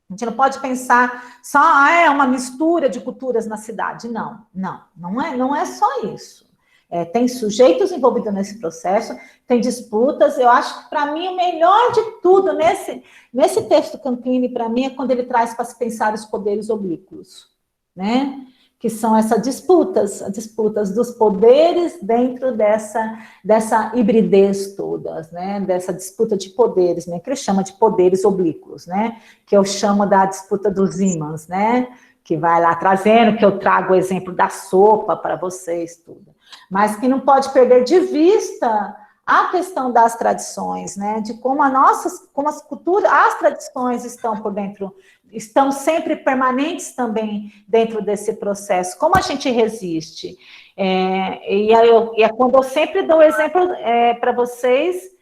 A gente não pode pensar só, é uma mistura de culturas na cidade. Não é só isso. Tem sujeitos envolvidos nesse processo, tem disputas. Eu acho que, para mim, o melhor de tudo nesse texto Canclini, para mim, é quando ele traz para se pensar os poderes oblíquos, né? Que são as disputas dos poderes dentro dessa hibridez todas, né? Dessa disputa de poderes, né? Que ele chama de poderes oblíquos, né? Que eu chamo da disputa dos ímãs, né? Que vai lá trazendo, que eu trago o exemplo da sopa para vocês, tudo. Mas que não pode perder de vista a questão das tradições, né? De como como as culturas, as tradições estão por dentro, estão sempre permanentes também dentro desse processo. Como a gente resiste? Quando eu sempre dou exemplo para vocês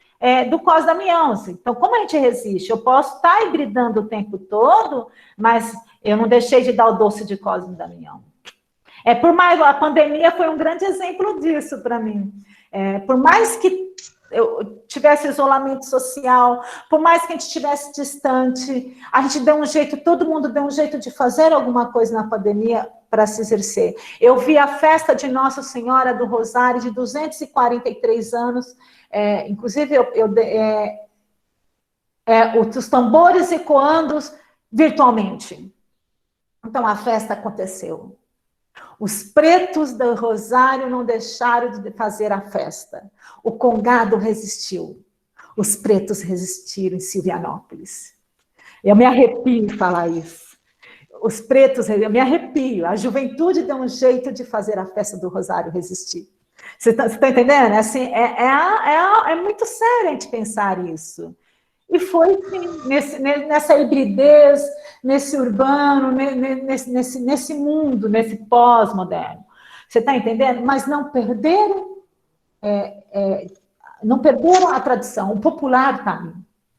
do Cosme Damião. Então, como a gente resiste? Eu posso estar hibridando o tempo todo, mas eu não deixei de dar o doce de Cosme Damião. Por mais, a pandemia foi um grande exemplo disso para mim. Por mais que eu tivesse isolamento social, por mais que a gente estivesse distante, a gente deu um jeito, todo mundo deu um jeito de fazer alguma coisa na pandemia para se exercer. Eu vi a festa de Nossa Senhora do Rosário de 243 anos, inclusive os tambores ecoando virtualmente. Então a festa aconteceu. Os pretos do Rosário não deixaram de fazer a festa. O Congado resistiu. Os pretos resistiram em Silvianópolis. Eu me arrepio em falar isso. Os pretos, eu me arrepio. A juventude deu um jeito de fazer a festa do Rosário resistir. Você está entendendo? Assim, é muito sério a gente pensar isso. E foi assim, nessa hibridez, nesse urbano, nesse mundo, nesse pós-moderno. Você está entendendo? Mas não perderam a tradição. O popular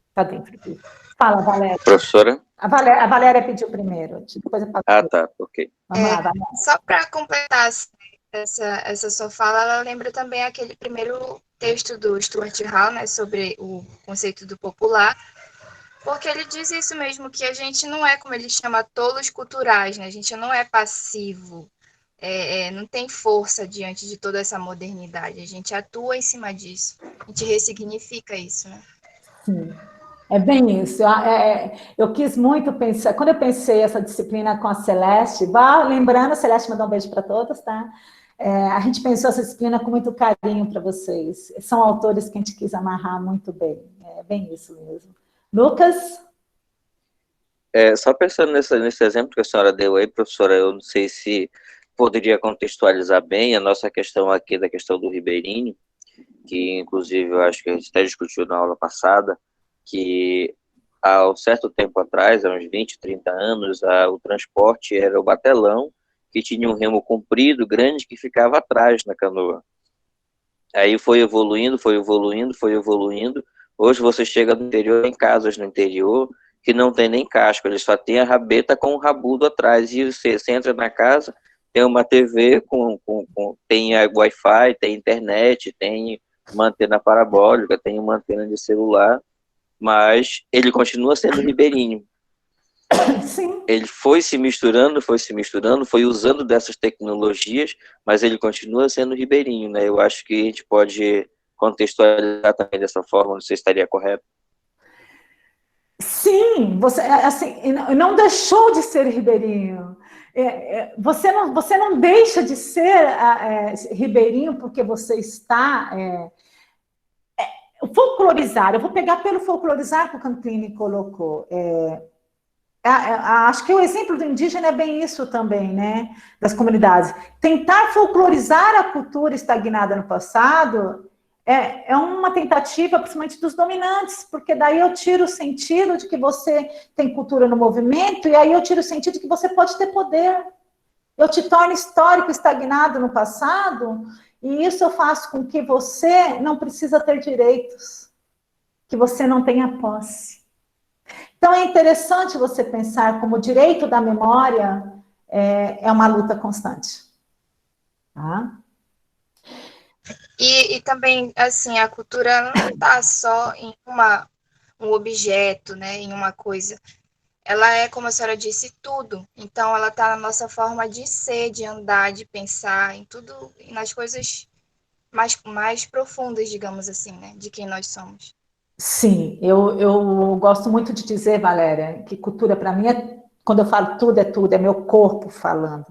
está dentro disso. Fala, Valéria. Professora? A Valéria pediu primeiro. Depois eu passo. Tá, ok. Vamos lá, Valéria. Só para completar essa sua fala, ela lembra também aquele primeiro texto do Stuart Hall, né, sobre o conceito do popular, porque ele diz isso mesmo, que a gente não é, como ele chama, tolos culturais, né? A gente não é passivo, não tem força diante de toda essa modernidade, a gente atua em cima disso, a gente ressignifica isso, né? Sim. É bem isso. Eu quis muito pensar, quando eu pensei essa disciplina com a Celeste, lembrando, a Celeste mandou um beijo para todos, tá? A gente pensou essa disciplina com muito carinho para vocês. São autores que a gente quis amarrar muito bem. É bem isso mesmo. Lucas? Só pensando nesse exemplo que a senhora deu aí, professora, eu não sei se poderia contextualizar bem a nossa questão aqui, da questão do ribeirinho, que inclusive eu acho que a gente até discutiu na aula passada, que há um certo tempo atrás, há uns 20, 30 anos, o transporte era o batelão, que tinha um remo comprido, grande, que ficava atrás na canoa. Aí foi evoluindo. Hoje você chega no interior, em casas no interior, que não tem nem casco, eles só tem a rabeta com o rabudo atrás, e você entra na casa, tem uma TV, tem Wi-Fi, tem internet, tem uma antena parabólica, tem uma antena de celular, mas ele continua sendo ribeirinho. Sim. Ele foi se misturando, foi usando dessas tecnologias, mas ele continua sendo ribeirinho, né? Eu acho que a gente pode contextualizar também dessa forma, não sei se estaria correto. Sim, você assim, não deixou de ser ribeirinho. Você não deixa de ser ribeirinho porque você está folclorizar. Eu vou pegar pelo folclorizar que o Campini colocou. Acho que o exemplo do indígena é bem isso também, né? Das comunidades. Tentar folclorizar a cultura estagnada no passado é uma tentativa, principalmente dos dominantes, porque daí eu tiro o sentido de que você tem cultura no movimento, e aí eu tiro o sentido de que você pode ter poder. Eu te torno histórico estagnado no passado, e isso eu faço com que você não precisa ter direitos, que você não tenha posse. Então, é interessante você pensar como o direito da memória é uma luta constante. Tá? E também, assim, a cultura não está só em um objeto, né, em uma coisa. Ela é, como a senhora disse, tudo. Então, ela está na nossa forma de ser, de andar, de pensar, em tudo, nas coisas mais profundas, digamos assim, né, de quem nós somos. Sim, eu gosto muito de dizer, Valéria, que cultura para mim quando eu falo tudo, é meu corpo falando,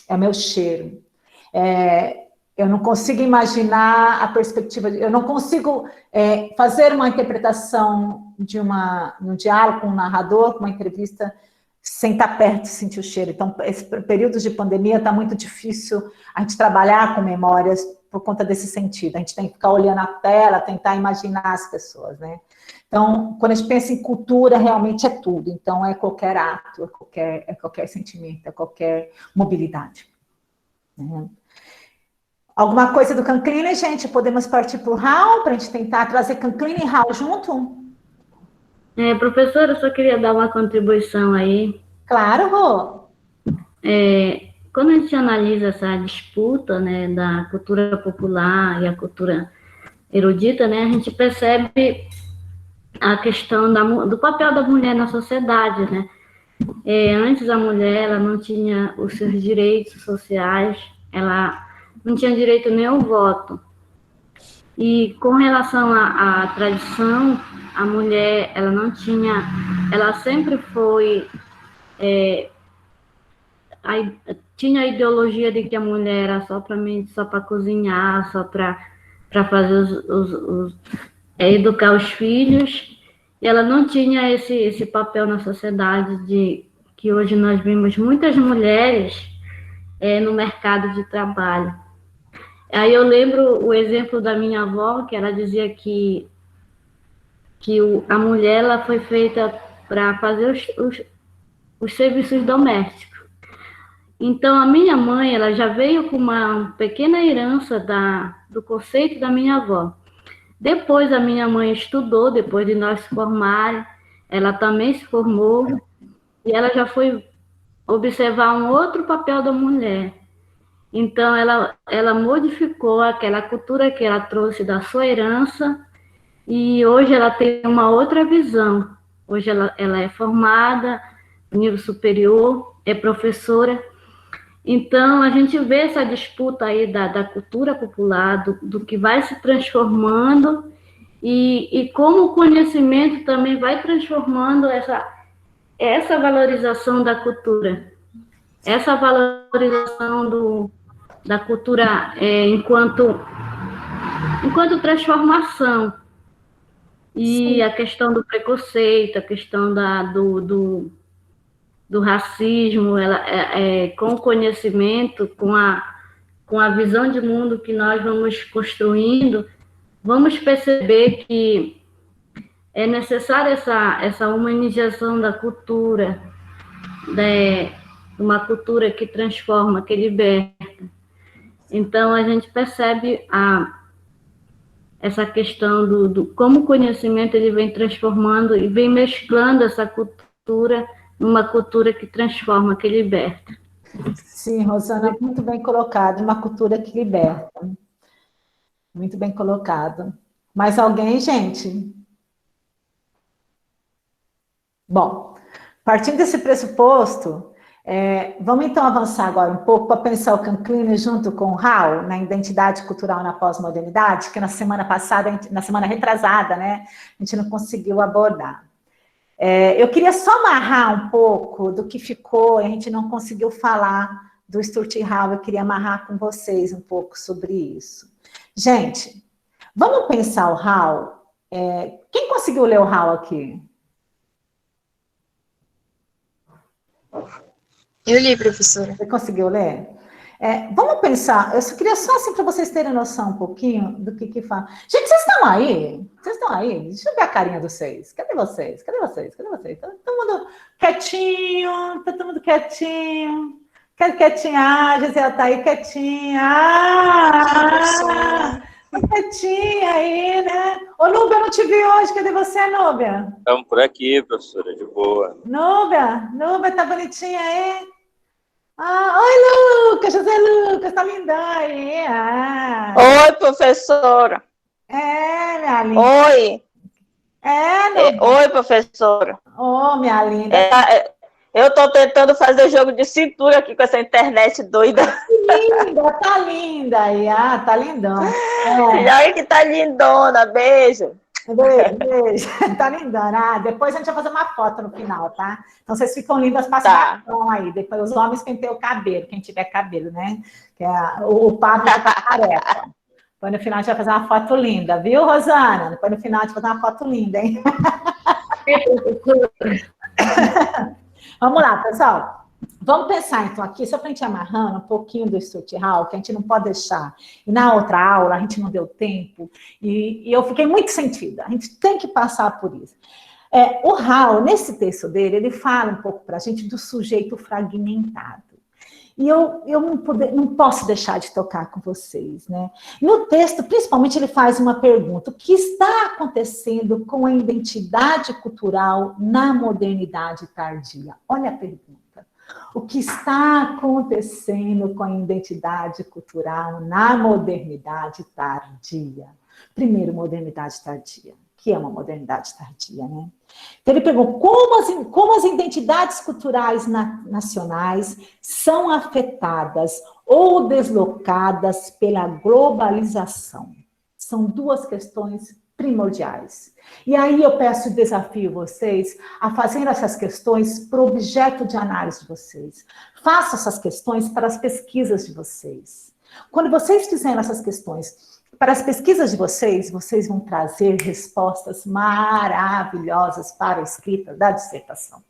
é meu cheiro. Eu não consigo imaginar a perspectiva, eu não consigo fazer uma interpretação de um diálogo com um narrador, com uma entrevista, sem estar perto e sentir o cheiro. Então, esse período de pandemia está muito difícil a gente trabalhar com memórias, por conta desse sentido. A gente tem que ficar olhando a tela, tentar imaginar as pessoas, né? Então, quando a gente pensa em cultura, realmente é tudo. Então, é qualquer ato, é qualquer sentimento, é qualquer mobilidade. Né? Alguma coisa do Canclini, gente? Podemos partir para o Raul, para a gente tentar trazer Canclini e Raul junto? Professora, eu só queria dar uma contribuição aí. Claro, Rô. Quando a gente analisa essa disputa, né, da cultura popular e a cultura erudita, né, a gente percebe a questão do papel da mulher na sociedade, né? Antes a mulher, ela não tinha os seus direitos sociais, ela não tinha direito nem ao voto. E com relação à tradição, a mulher, ela não tinha, ela sempre foi, tinha a ideologia de que a mulher era só para cozinhar, só para fazer educar os filhos, e ela não tinha esse papel na sociedade de que hoje nós vimos muitas mulheres no mercado de trabalho. Aí eu lembro o exemplo da minha avó, que ela dizia que a mulher ela foi feita para fazer os serviços domésticos. Então, a minha mãe ela já veio com uma pequena herança do conceito da minha avó. Depois, a minha mãe estudou, depois de nós se formarem, ela também se formou, e ela já foi observar um outro papel da mulher. Então, ela modificou aquela cultura que ela trouxe da sua herança, e hoje ela tem uma outra visão. Hoje ela é formada, nível superior, é professora. Então, a gente vê essa disputa aí da cultura popular, do que vai se transformando, e como o conhecimento também vai transformando essa valorização da cultura, essa valorização da cultura enquanto transformação. E sim, a questão do preconceito, a questão do racismo, com o conhecimento, com a visão de mundo que nós vamos construindo, vamos perceber que é necessária essa humanização da cultura, uma cultura que transforma, que liberta. Então, a gente percebe essa questão do como o conhecimento ele vem transformando e vem mesclando essa cultura numa cultura que transforma, que liberta. Sim, Rosana, muito bem colocado, uma cultura que liberta. Muito bem colocado. Mais alguém, gente? Bom, partindo desse pressuposto, vamos então avançar agora um pouco para pensar o Canclini junto com o Raul, na identidade cultural na pós-modernidade, que na semana passada, na semana retrasada, né, a gente não conseguiu abordar. Eu queria só amarrar um pouco do que ficou, a gente não conseguiu falar do Sturt e Raul, eu queria amarrar com vocês um pouco sobre isso. Gente, vamos pensar o Raul. Quem conseguiu ler o Raul aqui? Eu li, professora. Você conseguiu ler? Vamos pensar, eu só queria só assim para vocês terem noção um pouquinho do que fala. Gente, vocês estão aí? Vocês estão aí? Deixa eu ver a carinha de vocês. Cadê vocês? Cadê vocês? Cadê vocês? Tá todo mundo quietinho, tá todo mundo quietinho. Quero quietinha, a Gisela tá aí quietinha. Quietinha aí, né? Ô, Núbia, eu não te vi hoje, cadê você, Núbia? Estamos por aqui, professora, de boa. Núbia, tá bonitinha aí? Oi, Lucas, José Lucas, tá lindão aí. Oi, professora. Minha linda. Oi. Oi, professora. Minha linda. Eu tô tentando fazer jogo de cintura aqui com essa internet doida. Tá linda aí, tá lindão. Já que tá lindona, beijo. Beijo. Tá lindona. Depois a gente vai fazer uma foto no final, tá? Então vocês ficam lindas, passam batom aí. Depois os homens penteiam o cabelo, quem tiver cabelo, né? Que o Pablo já tá careca. Depois no final a gente vai fazer uma foto linda, viu, Rosana? Depois no final a gente vai fazer uma foto linda, hein? Vamos lá, pessoal. vamos pensar, então, aqui, só para a gente amarrando um pouquinho do Stuart Hall, que a gente não pode deixar. E na outra aula, a gente não deu tempo, e eu fiquei muito sentida. A gente tem que passar por isso. O Hall, nesse texto dele, ele fala um pouco para a gente do sujeito fragmentado. E eu não posso deixar de tocar com vocês, né? No texto, principalmente, ele faz uma pergunta: o que está acontecendo com a identidade cultural na modernidade tardia? Olha a pergunta. O que está acontecendo com a identidade cultural na modernidade tardia? Primeiro, modernidade tardia. Que é uma modernidade tardia, né? Então, ele perguntou como as identidades culturais nacionais são afetadas ou deslocadas pela globalização. São duas questões primordiais. E aí eu peço e desafio vocês a fazer essas questões para o objeto de análise de vocês. Façam essas questões para as pesquisas de vocês. Quando vocês fizerem essas questões para as pesquisas de vocês, vocês vão trazer respostas maravilhosas para a escrita da dissertação,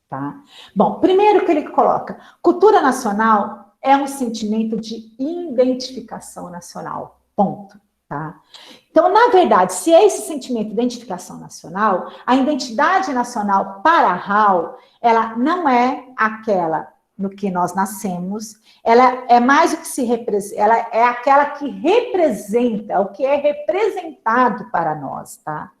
tá? Bom, primeiro que ele coloca, cultura nacional é um sentimento de identificação nacional, ponto, tá? Então, na verdade, se é esse sentimento de identificação nacional, a identidade nacional para Hall, ela não é aquela no que nós nascemos, ela é mais o que se representa, ela é aquela que representa, o que é representado para nós, tá?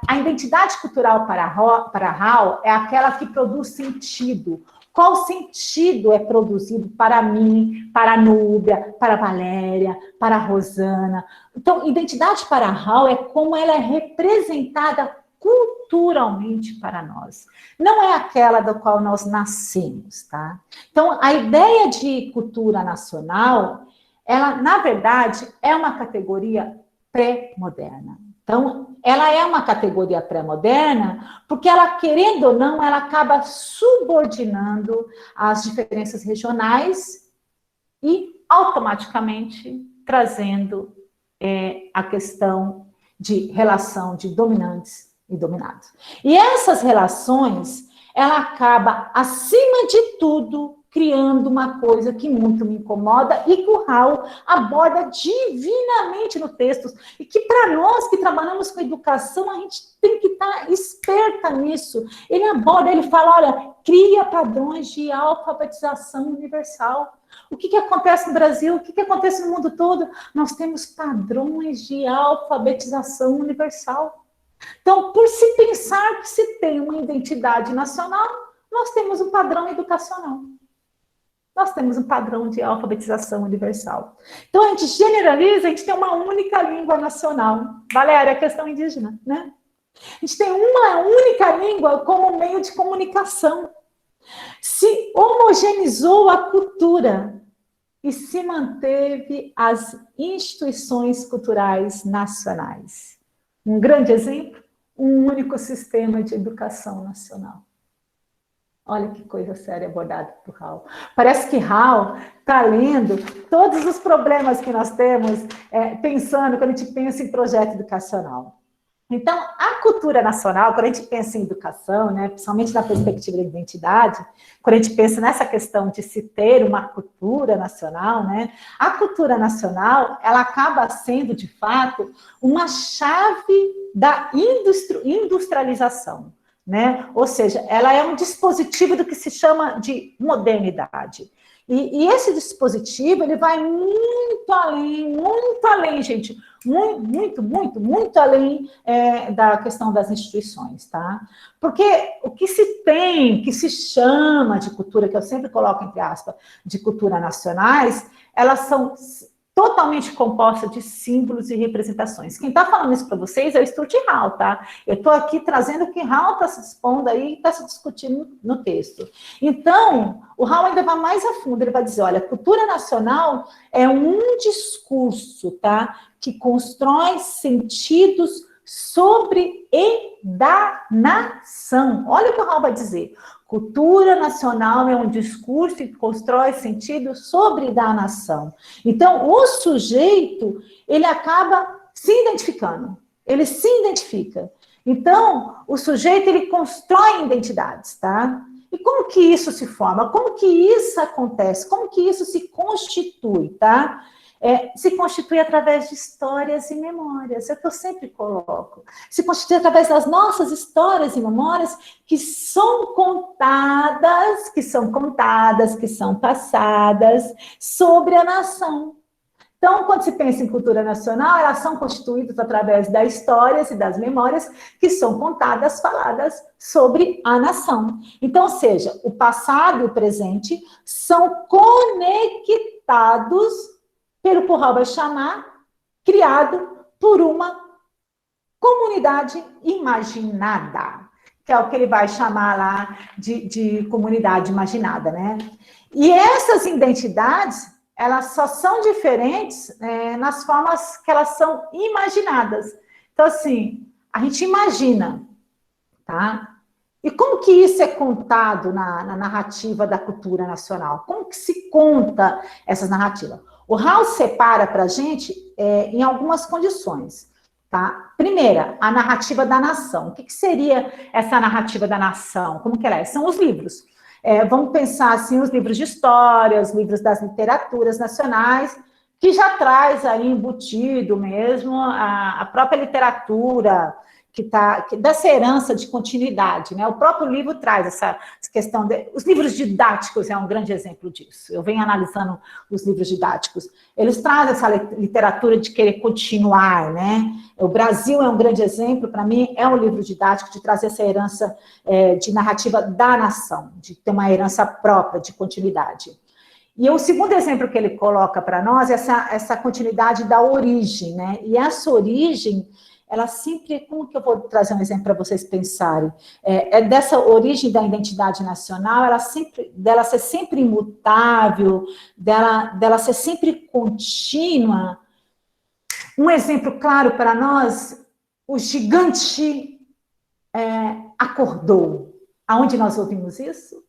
A identidade cultural para Hall é aquela que produz sentido. Qual sentido é produzido para mim, para a Núbia, para a Valéria, para a Rosana? Então, identidade para Hall é como ela é representada culturalmente para nós. Não é aquela da qual nós nascemos, tá? Então, a ideia de cultura nacional, ela, na verdade, é uma categoria pré-moderna. Então, ela é uma categoria pré-moderna porque ela, querendo ou não, ela acaba subordinando as diferenças regionais e, automaticamente, trazendo a questão de relação de dominantes e dominados. E essas relações, ela acaba, acima de tudo, criando uma coisa que muito me incomoda e que o Hall aborda divinamente no texto, e que para nós que trabalhamos com educação, a gente tem que estar esperta nisso. Ele aborda, ele fala, olha, cria padrões de alfabetização universal. O que acontece no Brasil? O que acontece no mundo todo? Nós temos padrões de alfabetização universal. Então, por se pensar que se tem uma identidade nacional, nós temos um padrão educacional. Nós temos um padrão de alfabetização universal. Então, a gente generaliza, a gente tem uma única língua nacional. Valéria, a questão indígena, né? A gente tem uma única língua como meio de comunicação. Se homogeneizou a cultura e se manteve as instituições culturais nacionais. Um grande exemplo, um único sistema de educação nacional. Olha que coisa séria abordada por Hall. Parece que Hall está lendo todos os problemas que nós temos, pensando, quando a gente pensa em projeto educacional. Então, a cultura nacional, quando a gente pensa em educação, né, principalmente na perspectiva da identidade, quando a gente pensa nessa questão de se ter uma cultura nacional, né, a cultura nacional, ela acaba sendo, de fato, uma chave da industrialização, né? Ou seja, ela é um dispositivo do que se chama de modernidade. E esse dispositivo, ele vai muito além, gente, muito além da questão das instituições, tá? Porque o que se tem, que se chama de cultura, que eu sempre coloco entre aspas, de cultura nacionais, elas são totalmente composta de símbolos e representações. Quem está falando isso para vocês é o Stuart Hall, tá? Eu estou aqui trazendo o que Hall está se expondo aí e está se discutindo no texto. Então, o Hall ainda vai mais a fundo, ele vai dizer, olha, cultura nacional é um discurso, tá? Que constrói sentidos sobre e da nação. Olha o que o Hall vai dizer. Cultura nacional é um discurso que constrói sentido sobre da nação. Então, o sujeito, ele acaba se identificando. Ele se identifica. Então, o sujeito, ele constrói identidades, tá? E como que isso se forma? Como que isso acontece? Como que isso se constitui, tá? Se constitui através de histórias e memórias, é o que eu sempre coloco. Se constitui através das nossas histórias e memórias que são contadas, que são passadas sobre a nação. Então, quando se pensa em cultura nacional, elas são constituídas através das histórias e das memórias que são contadas, faladas sobre a nação. Então, ou seja, o passado e o presente são conectados pelo Curral vai chamar, criado por uma comunidade imaginada, que é o que ele vai chamar lá de comunidade imaginada, né? E essas identidades, elas só são diferentes nas formas que elas são imaginadas. Então, assim, a gente imagina, tá? E como que isso é contado na narrativa da cultura nacional? Como que se conta essas narrativas? O Rao separa para a gente em algumas condições, tá? Primeira, a narrativa da nação. O que seria essa narrativa da nação? Como que ela é? São os livros. Vamos pensar assim, os livros de história, os livros das literaturas nacionais, que já traz aí embutido mesmo a própria literatura, dessa herança de continuidade, né? O próprio livro traz essa questão os livros didáticos é um grande exemplo disso. Eu venho analisando os livros didáticos. Eles trazem essa literatura de querer continuar, né? O Brasil é um grande exemplo, para mim, é um livro didático de trazer essa herança de narrativa da nação, de ter uma herança própria, de continuidade. E o segundo exemplo que ele coloca para nós é essa continuidade da origem, né? E essa origem, ela sempre, como que eu vou trazer um exemplo para vocês pensarem? Dessa origem da identidade nacional, dela ser sempre imutável, dela ser sempre contínua. Um exemplo claro para nós, o gigante acordou. Aonde nós ouvimos isso?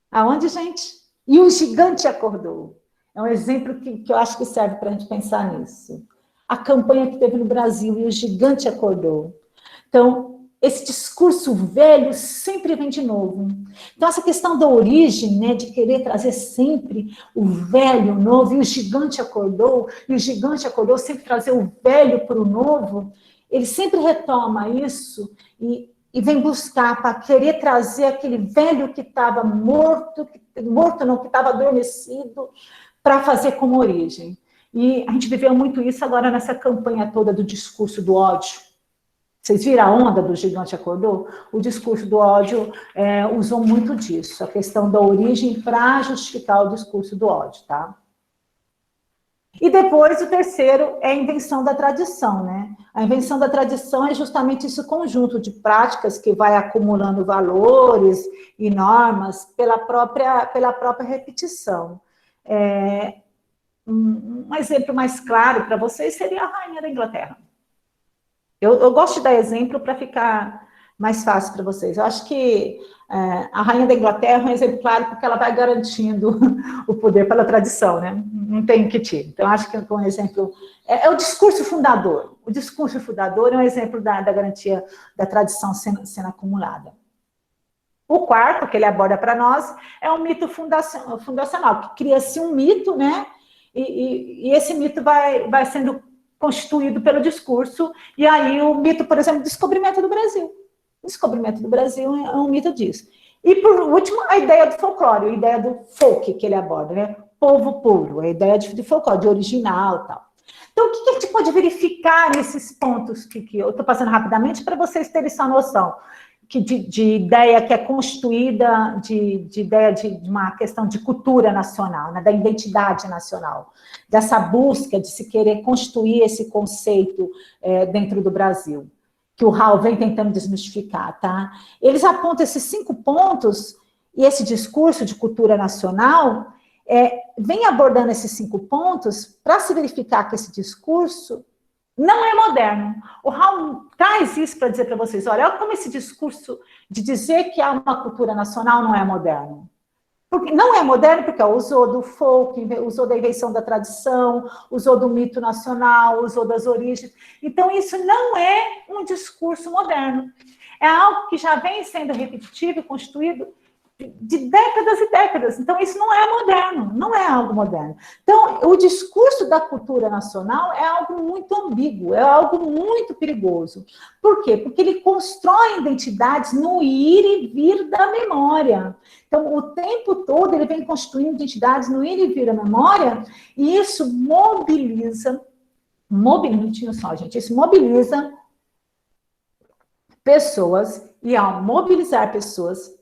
Aonde, gente? E o gigante acordou. É um exemplo que eu acho que serve para a gente pensar nisso. A campanha que teve no Brasil, e o gigante acordou. Então, esse discurso velho sempre vem de novo. Então, essa questão da origem, né, de querer trazer sempre o velho, o novo, e o gigante acordou, sempre trazer o velho para o novo, ele sempre retoma isso e vem buscar para querer trazer aquele velho que estava morto não, que estava adormecido, para fazer como origem. E a gente viveu muito isso agora nessa campanha toda do discurso do ódio. Vocês viram a onda do gigante acordou? O discurso do ódio usou muito disso, a questão da origem para justificar o discurso do ódio, tá? E depois, o terceiro é a invenção da tradição, né? A invenção da tradição é justamente esse conjunto de práticas que vai acumulando valores e normas pela própria repetição. Um exemplo mais claro para vocês seria a Rainha da Inglaterra. Eu gosto de dar exemplo para ficar mais fácil para vocês. Eu acho que a Rainha da Inglaterra é um exemplo claro porque ela vai garantindo o poder pela tradição, né? Não tem que tirar. Então, eu acho que um exemplo é o discurso fundador. O discurso fundador é um exemplo da garantia da tradição sendo acumulada. O quarto, que ele aborda para nós, é um mito fundacional, que cria-se um mito, né? E esse mito vai sendo constituído pelo discurso, e aí o mito, por exemplo, do descobrimento do Brasil. O descobrimento do Brasil é um mito disso. E, por último, a ideia do folclore, a ideia do folk que ele aborda, né? Povo puro, a ideia de folclore, de original e tal. Então, o que a gente pode verificar nesses pontos que eu estou passando rapidamente para vocês terem essa noção de ideia que é constituída, de ideia de uma questão de cultura nacional, né, da identidade nacional, dessa busca de se querer constituir esse conceito dentro do Brasil, que o Rao vem tentando desmistificar, tá? Eles apontam esses 5 pontos, e esse discurso de cultura nacional vem abordando esses 5 pontos para se verificar que esse discurso não é moderno. O Rao traz isso para dizer para vocês, olha como esse discurso de dizer que há uma cultura nacional não é moderno. Porque não é moderno porque usou do folk, usou da invenção da tradição, usou do mito nacional, usou das origens. Então, isso não é um discurso moderno. É algo que já vem sendo repetitivo e constituído de décadas e décadas. Então, isso não é moderno, não é algo moderno. Então, o discurso da cultura nacional é algo muito ambíguo, é algo muito perigoso. Por quê? Porque ele constrói identidades no ir e vir da memória. Então, o tempo todo ele vem construindo identidades no ir e vir da memória, e isso mobiliza, um minutinho só, gente, isso mobiliza pessoas, e ao mobilizar pessoas,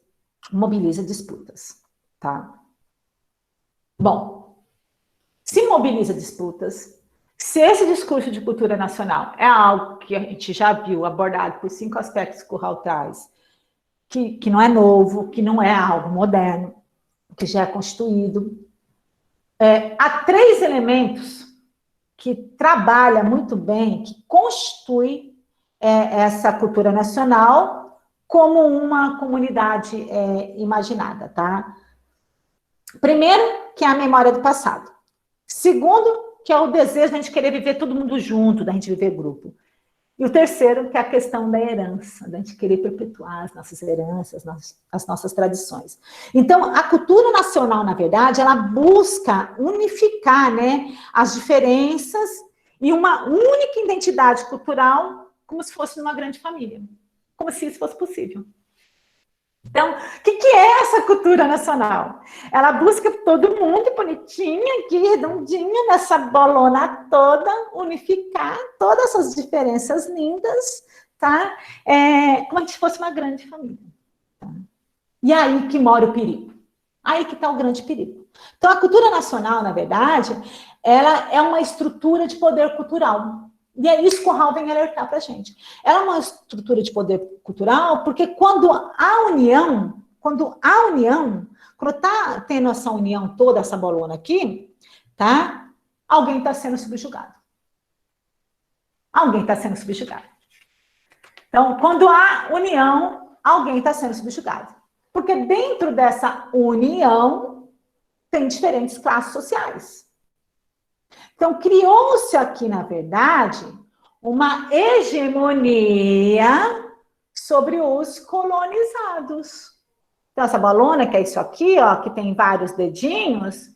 mobiliza disputas, tá? Bom, se mobiliza disputas, se esse discurso de cultura nacional é algo que a gente já viu abordado por 5 aspectos que o Curral traz, que não é novo, que não é algo moderno, que já é constituído, há 3 elementos que trabalham muito bem, que constituem essa cultura nacional como uma comunidade imaginada, tá? Primeiro, que é a memória do passado. Segundo, que é o desejo da gente querer viver todo mundo junto, da gente viver grupo. E o terceiro, que é a questão da herança, da gente querer perpetuar as nossas heranças, as nossas tradições. Então, a cultura nacional, na verdade, ela busca unificar, né, as diferenças e uma única identidade cultural, como se fosse uma grande família. Como se isso fosse possível. Então, o que é essa cultura nacional? Ela busca todo mundo bonitinho aqui, redondinho, nessa bolona toda, unificar todas essas diferenças lindas, tá? Como se fosse uma grande família. Tá? E aí que mora o perigo. Aí que está o grande perigo. Então, a cultura nacional, na verdade, ela é uma estrutura de poder cultural. E é isso que o Curral vem alertar para a gente. Ela é uma estrutura de poder cultural, porque quando está tendo essa união toda, essa bolona aqui, tá? Alguém está sendo subjugado. Alguém está sendo subjugado. Então, quando há união, alguém está sendo subjugado. Porque dentro dessa união, tem diferentes classes sociais. Então, criou-se aqui, na verdade, uma hegemonia sobre os colonizados. Então, essa bolona, que é isso aqui, ó, que tem vários dedinhos,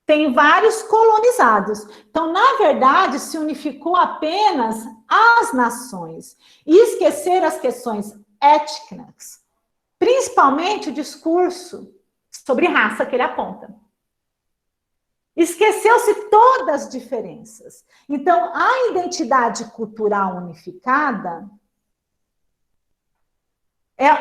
tem vários colonizados. Então, na verdade, se unificou apenas as nações. E esquecer as questões étnicas, principalmente o discurso sobre raça que ele aponta. Esqueceu-se todas as diferenças. Então, a identidade cultural unificada,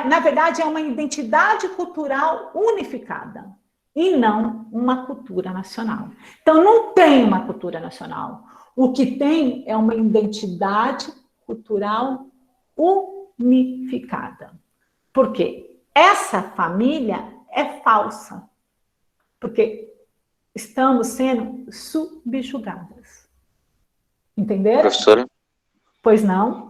na verdade, é uma identidade cultural unificada, e não uma cultura nacional. Então, não tem uma cultura nacional. O que tem é uma identidade cultural unificada. Por quê? Essa família é falsa. Porque estamos sendo subjugadas. Entenderam? Professora? Pois não?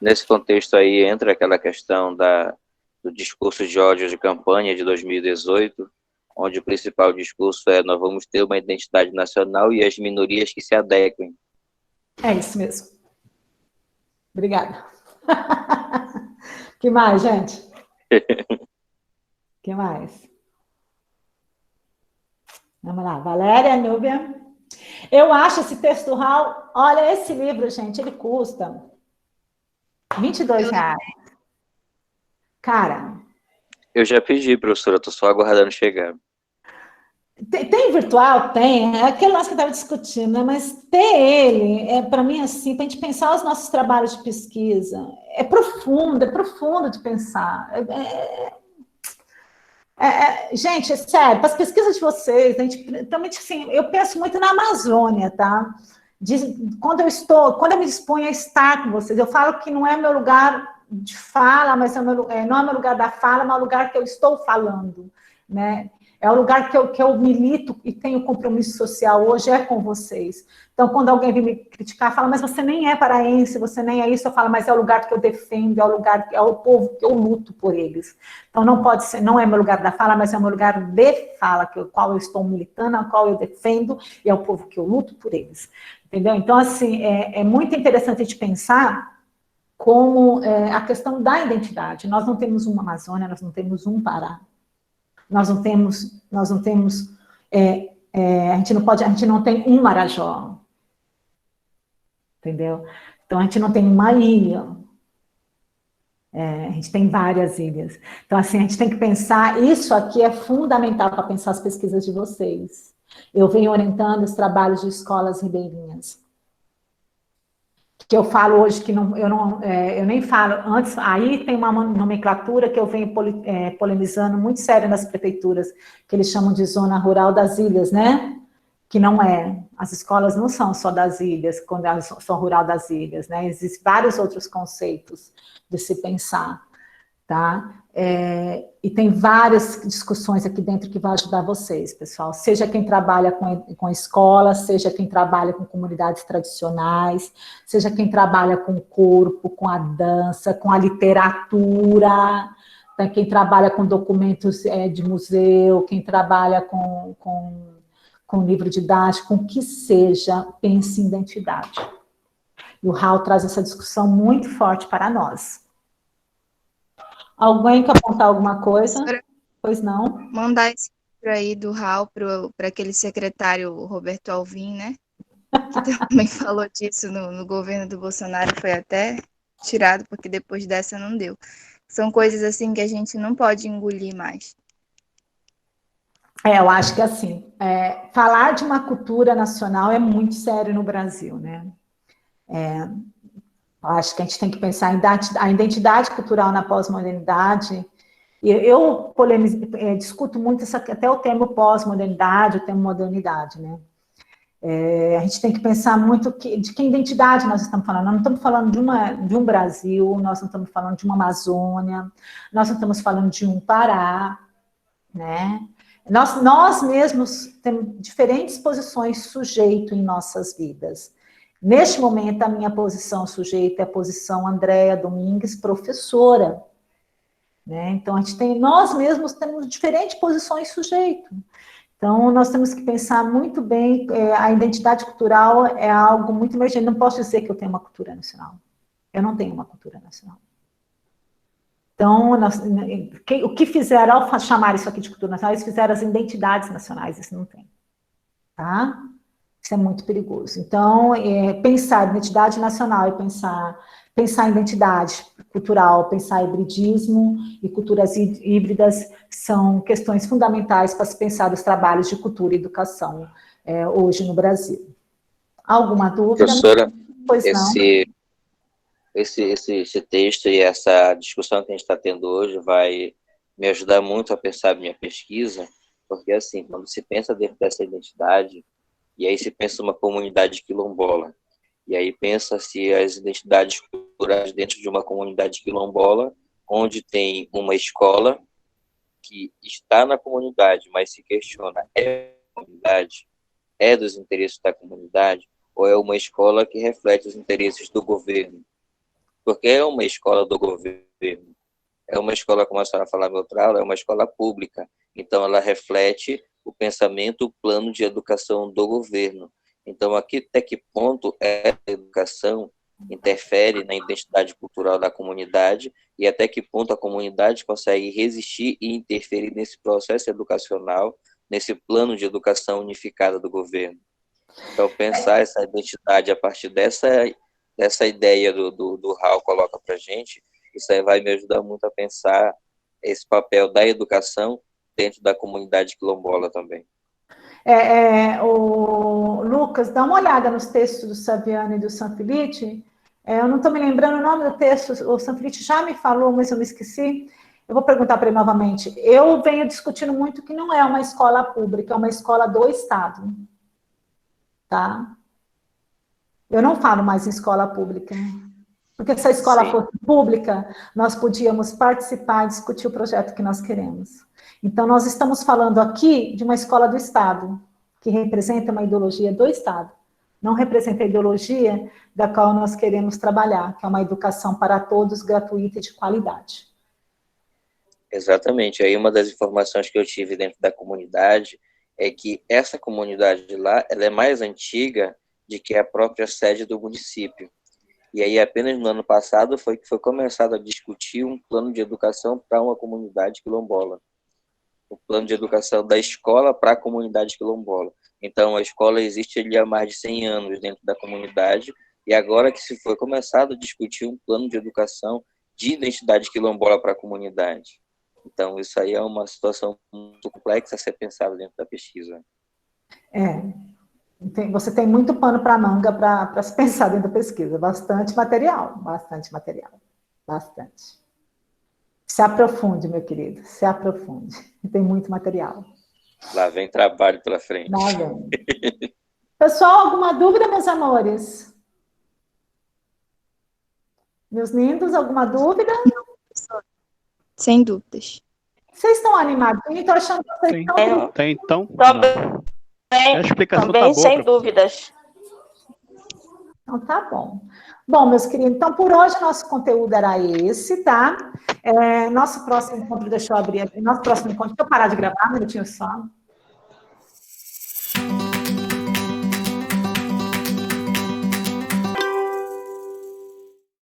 Nesse contexto aí entra aquela questão do discurso de ódio de campanha de 2018, onde o principal discurso é: nós vamos ter uma identidade nacional e as minorias que se adequem. É isso mesmo. Obrigada. Que mais, gente? Que mais? Vamos lá, Valéria, Núbia. Eu acho esse texto do Curral, olha, esse livro, gente, ele custa R$22. Cara... Eu já pedi, professora, estou só aguardando chegar. Tem virtual? Tem. É aquele lance que eu estava discutindo, né? Mas ter ele, para mim, assim, para a gente pensar os nossos trabalhos de pesquisa, é profundo de pensar. Gente, é sério, para as pesquisas de vocês, a gente, também, assim, eu penso muito na Amazônia, tá? Quando eu me disponho a estar com vocês, eu falo que não é meu lugar de fala, mas não é meu lugar da fala, mas é o lugar que eu estou falando, né? É o lugar que eu milito e tenho compromisso social hoje, é com vocês. Então, quando alguém vem me criticar, fala, mas você nem é paraense, você nem é isso, eu falo, mas é o lugar que eu defendo, é o povo que eu luto por eles. Então, não pode ser, não é meu lugar da fala, mas é o meu lugar de fala, qual eu estou militando, a qual eu defendo, e é o povo que eu luto por eles. Entendeu? Então, assim, é muito interessante a gente pensar como a questão da identidade. Nós não temos uma Amazônia, nós não temos um Pará. nós não temos, a gente não tem um Marajó, entendeu? Então, a gente não tem uma ilha, a gente tem várias ilhas. Então, assim, a gente tem que pensar, isso aqui é fundamental para pensar as pesquisas de vocês. Eu venho orientando os trabalhos de escolas ribeirinhas. Que eu falo hoje que eu nem falo antes, aí tem uma nomenclatura que eu venho polemizando muito sério nas prefeituras, que eles chamam de zona rural das ilhas, né? Que não é. As escolas não são só das ilhas, quando elas são rural das ilhas, né? Existem vários outros conceitos de se pensar, tá? E tem várias discussões aqui dentro que vai ajudar vocês, pessoal. Seja quem trabalha com escola, seja quem trabalha com comunidades tradicionais, seja quem trabalha com o corpo, com a dança, com a literatura, tá? Quem trabalha com documentos de museu, quem trabalha com livro didático, com o que seja, pense em identidade. E o Raul traz essa discussão muito forte para nós. Alguém quer apontar alguma coisa? Pois não? Mandar esse livro aí do Raul para aquele secretário Roberto Alvim, né? Que também falou disso no governo do Bolsonaro, foi até tirado, porque depois dessa não deu. São coisas assim que a gente não pode engolir mais. Eu acho que assim, falar de uma cultura nacional é muito sério no Brasil, né? Acho que a gente tem que pensar em a identidade cultural na pós-modernidade. Eu discuto muito até o termo pós-modernidade, o termo modernidade, né? A gente tem que pensar muito de que identidade nós estamos falando. Nós não estamos falando de um Brasil, nós não estamos falando de uma Amazônia, nós não estamos falando de um Pará, né? Nós mesmos temos diferentes posições sujeito em nossas vidas. Neste momento, a minha posição sujeita é a posição Andréa Domingues, professora. Né? Então, nós mesmos temos diferentes posições sujeito. Então, nós temos que pensar muito bem, a identidade cultural é algo muito emergente. Não posso dizer que eu tenho uma cultura nacional. Eu não tenho uma cultura nacional. Então, o que fizeram ao chamar isso aqui de cultura nacional, eles fizeram as identidades nacionais, isso não tem. Tá? Isso é muito perigoso. Então, pensar em identidade nacional e pensar em identidade cultural, pensar em hibridismo e culturas híbridas são questões fundamentais para se pensar os trabalhos de cultura e educação hoje no Brasil. Alguma dúvida? Professora, pois não. Esse texto e essa discussão que a gente está tendo hoje vai me ajudar muito a pensar a minha pesquisa, porque, assim, quando se pensa dentro dessa identidade, e aí se pensa uma comunidade quilombola, e aí pensa-se as identidades culturais dentro de uma comunidade quilombola, onde tem uma escola que está na comunidade, mas se questiona, é da comunidade, é dos interesses da comunidade, ou é uma escola que reflete os interesses do governo? Porque é uma escola do governo, é uma escola, como a senhora falava em outra aula, é uma escola pública, então ela reflete o pensamento, o plano de educação do governo. Então, aqui, até que ponto a educação interfere na identidade cultural da comunidade e até que ponto a comunidade consegue resistir e interferir nesse processo educacional, nesse plano de educação unificada do governo. Então, pensar essa identidade a partir dessa ideia do Raul coloca para a gente, isso aí vai me ajudar muito a pensar esse papel da educação dentro da comunidade quilombola também. O Lucas, dá uma olhada nos textos do Saviano e do Sanfilippo. Eu não estou me lembrando o nome do texto, o Sanfilippo já me falou, mas eu me esqueci. Eu vou perguntar para ele novamente. Eu venho discutindo muito que não é uma escola pública, é uma escola do Estado. Tá? Eu não falo mais em escola pública. Porque se a escola fosse pública, nós podíamos participar e discutir o projeto que nós queremos. Então, nós estamos falando aqui de uma escola do Estado, que representa uma ideologia do Estado. Não representa a ideologia da qual nós queremos trabalhar, que é uma educação para todos, gratuita e de qualidade. Exatamente. Aí uma das informações que eu tive dentro da comunidade é que essa comunidade lá, ela é mais antiga do que a própria sede do município. E aí apenas no ano passado foi começado a discutir um plano de educação para uma comunidade quilombola. o plano de educação da escola para a comunidade quilombola. Então, a escola existe ali há mais de 100 anos dentro da comunidade, e agora que se foi começado a discutir um plano de educação de identidade quilombola para a comunidade. Então, isso aí é uma situação muito complexa a ser pensada dentro da pesquisa. Você tem muito pano para manga para se pensar dentro da pesquisa. Bastante material. Bastante. Se aprofunde, meu querido, se aprofunde. Tem muito material. Lá vem trabalho pela frente. Lá vem. Pessoal, alguma dúvida, meus amores? Meus lindos, alguma dúvida? Sem dúvidas. Vocês estão animados? Eu estou achando que vocês estão... Tem, então. Tá A explicação Também, tá boa, sem professor. dúvidas. Então, tá bom. Bom, meus queridos, então, por hoje, nosso conteúdo era esse, tá? Nosso próximo encontro, deixa eu abrir aqui. Nosso próximo encontro, deixa eu parar de gravar um minutinho só.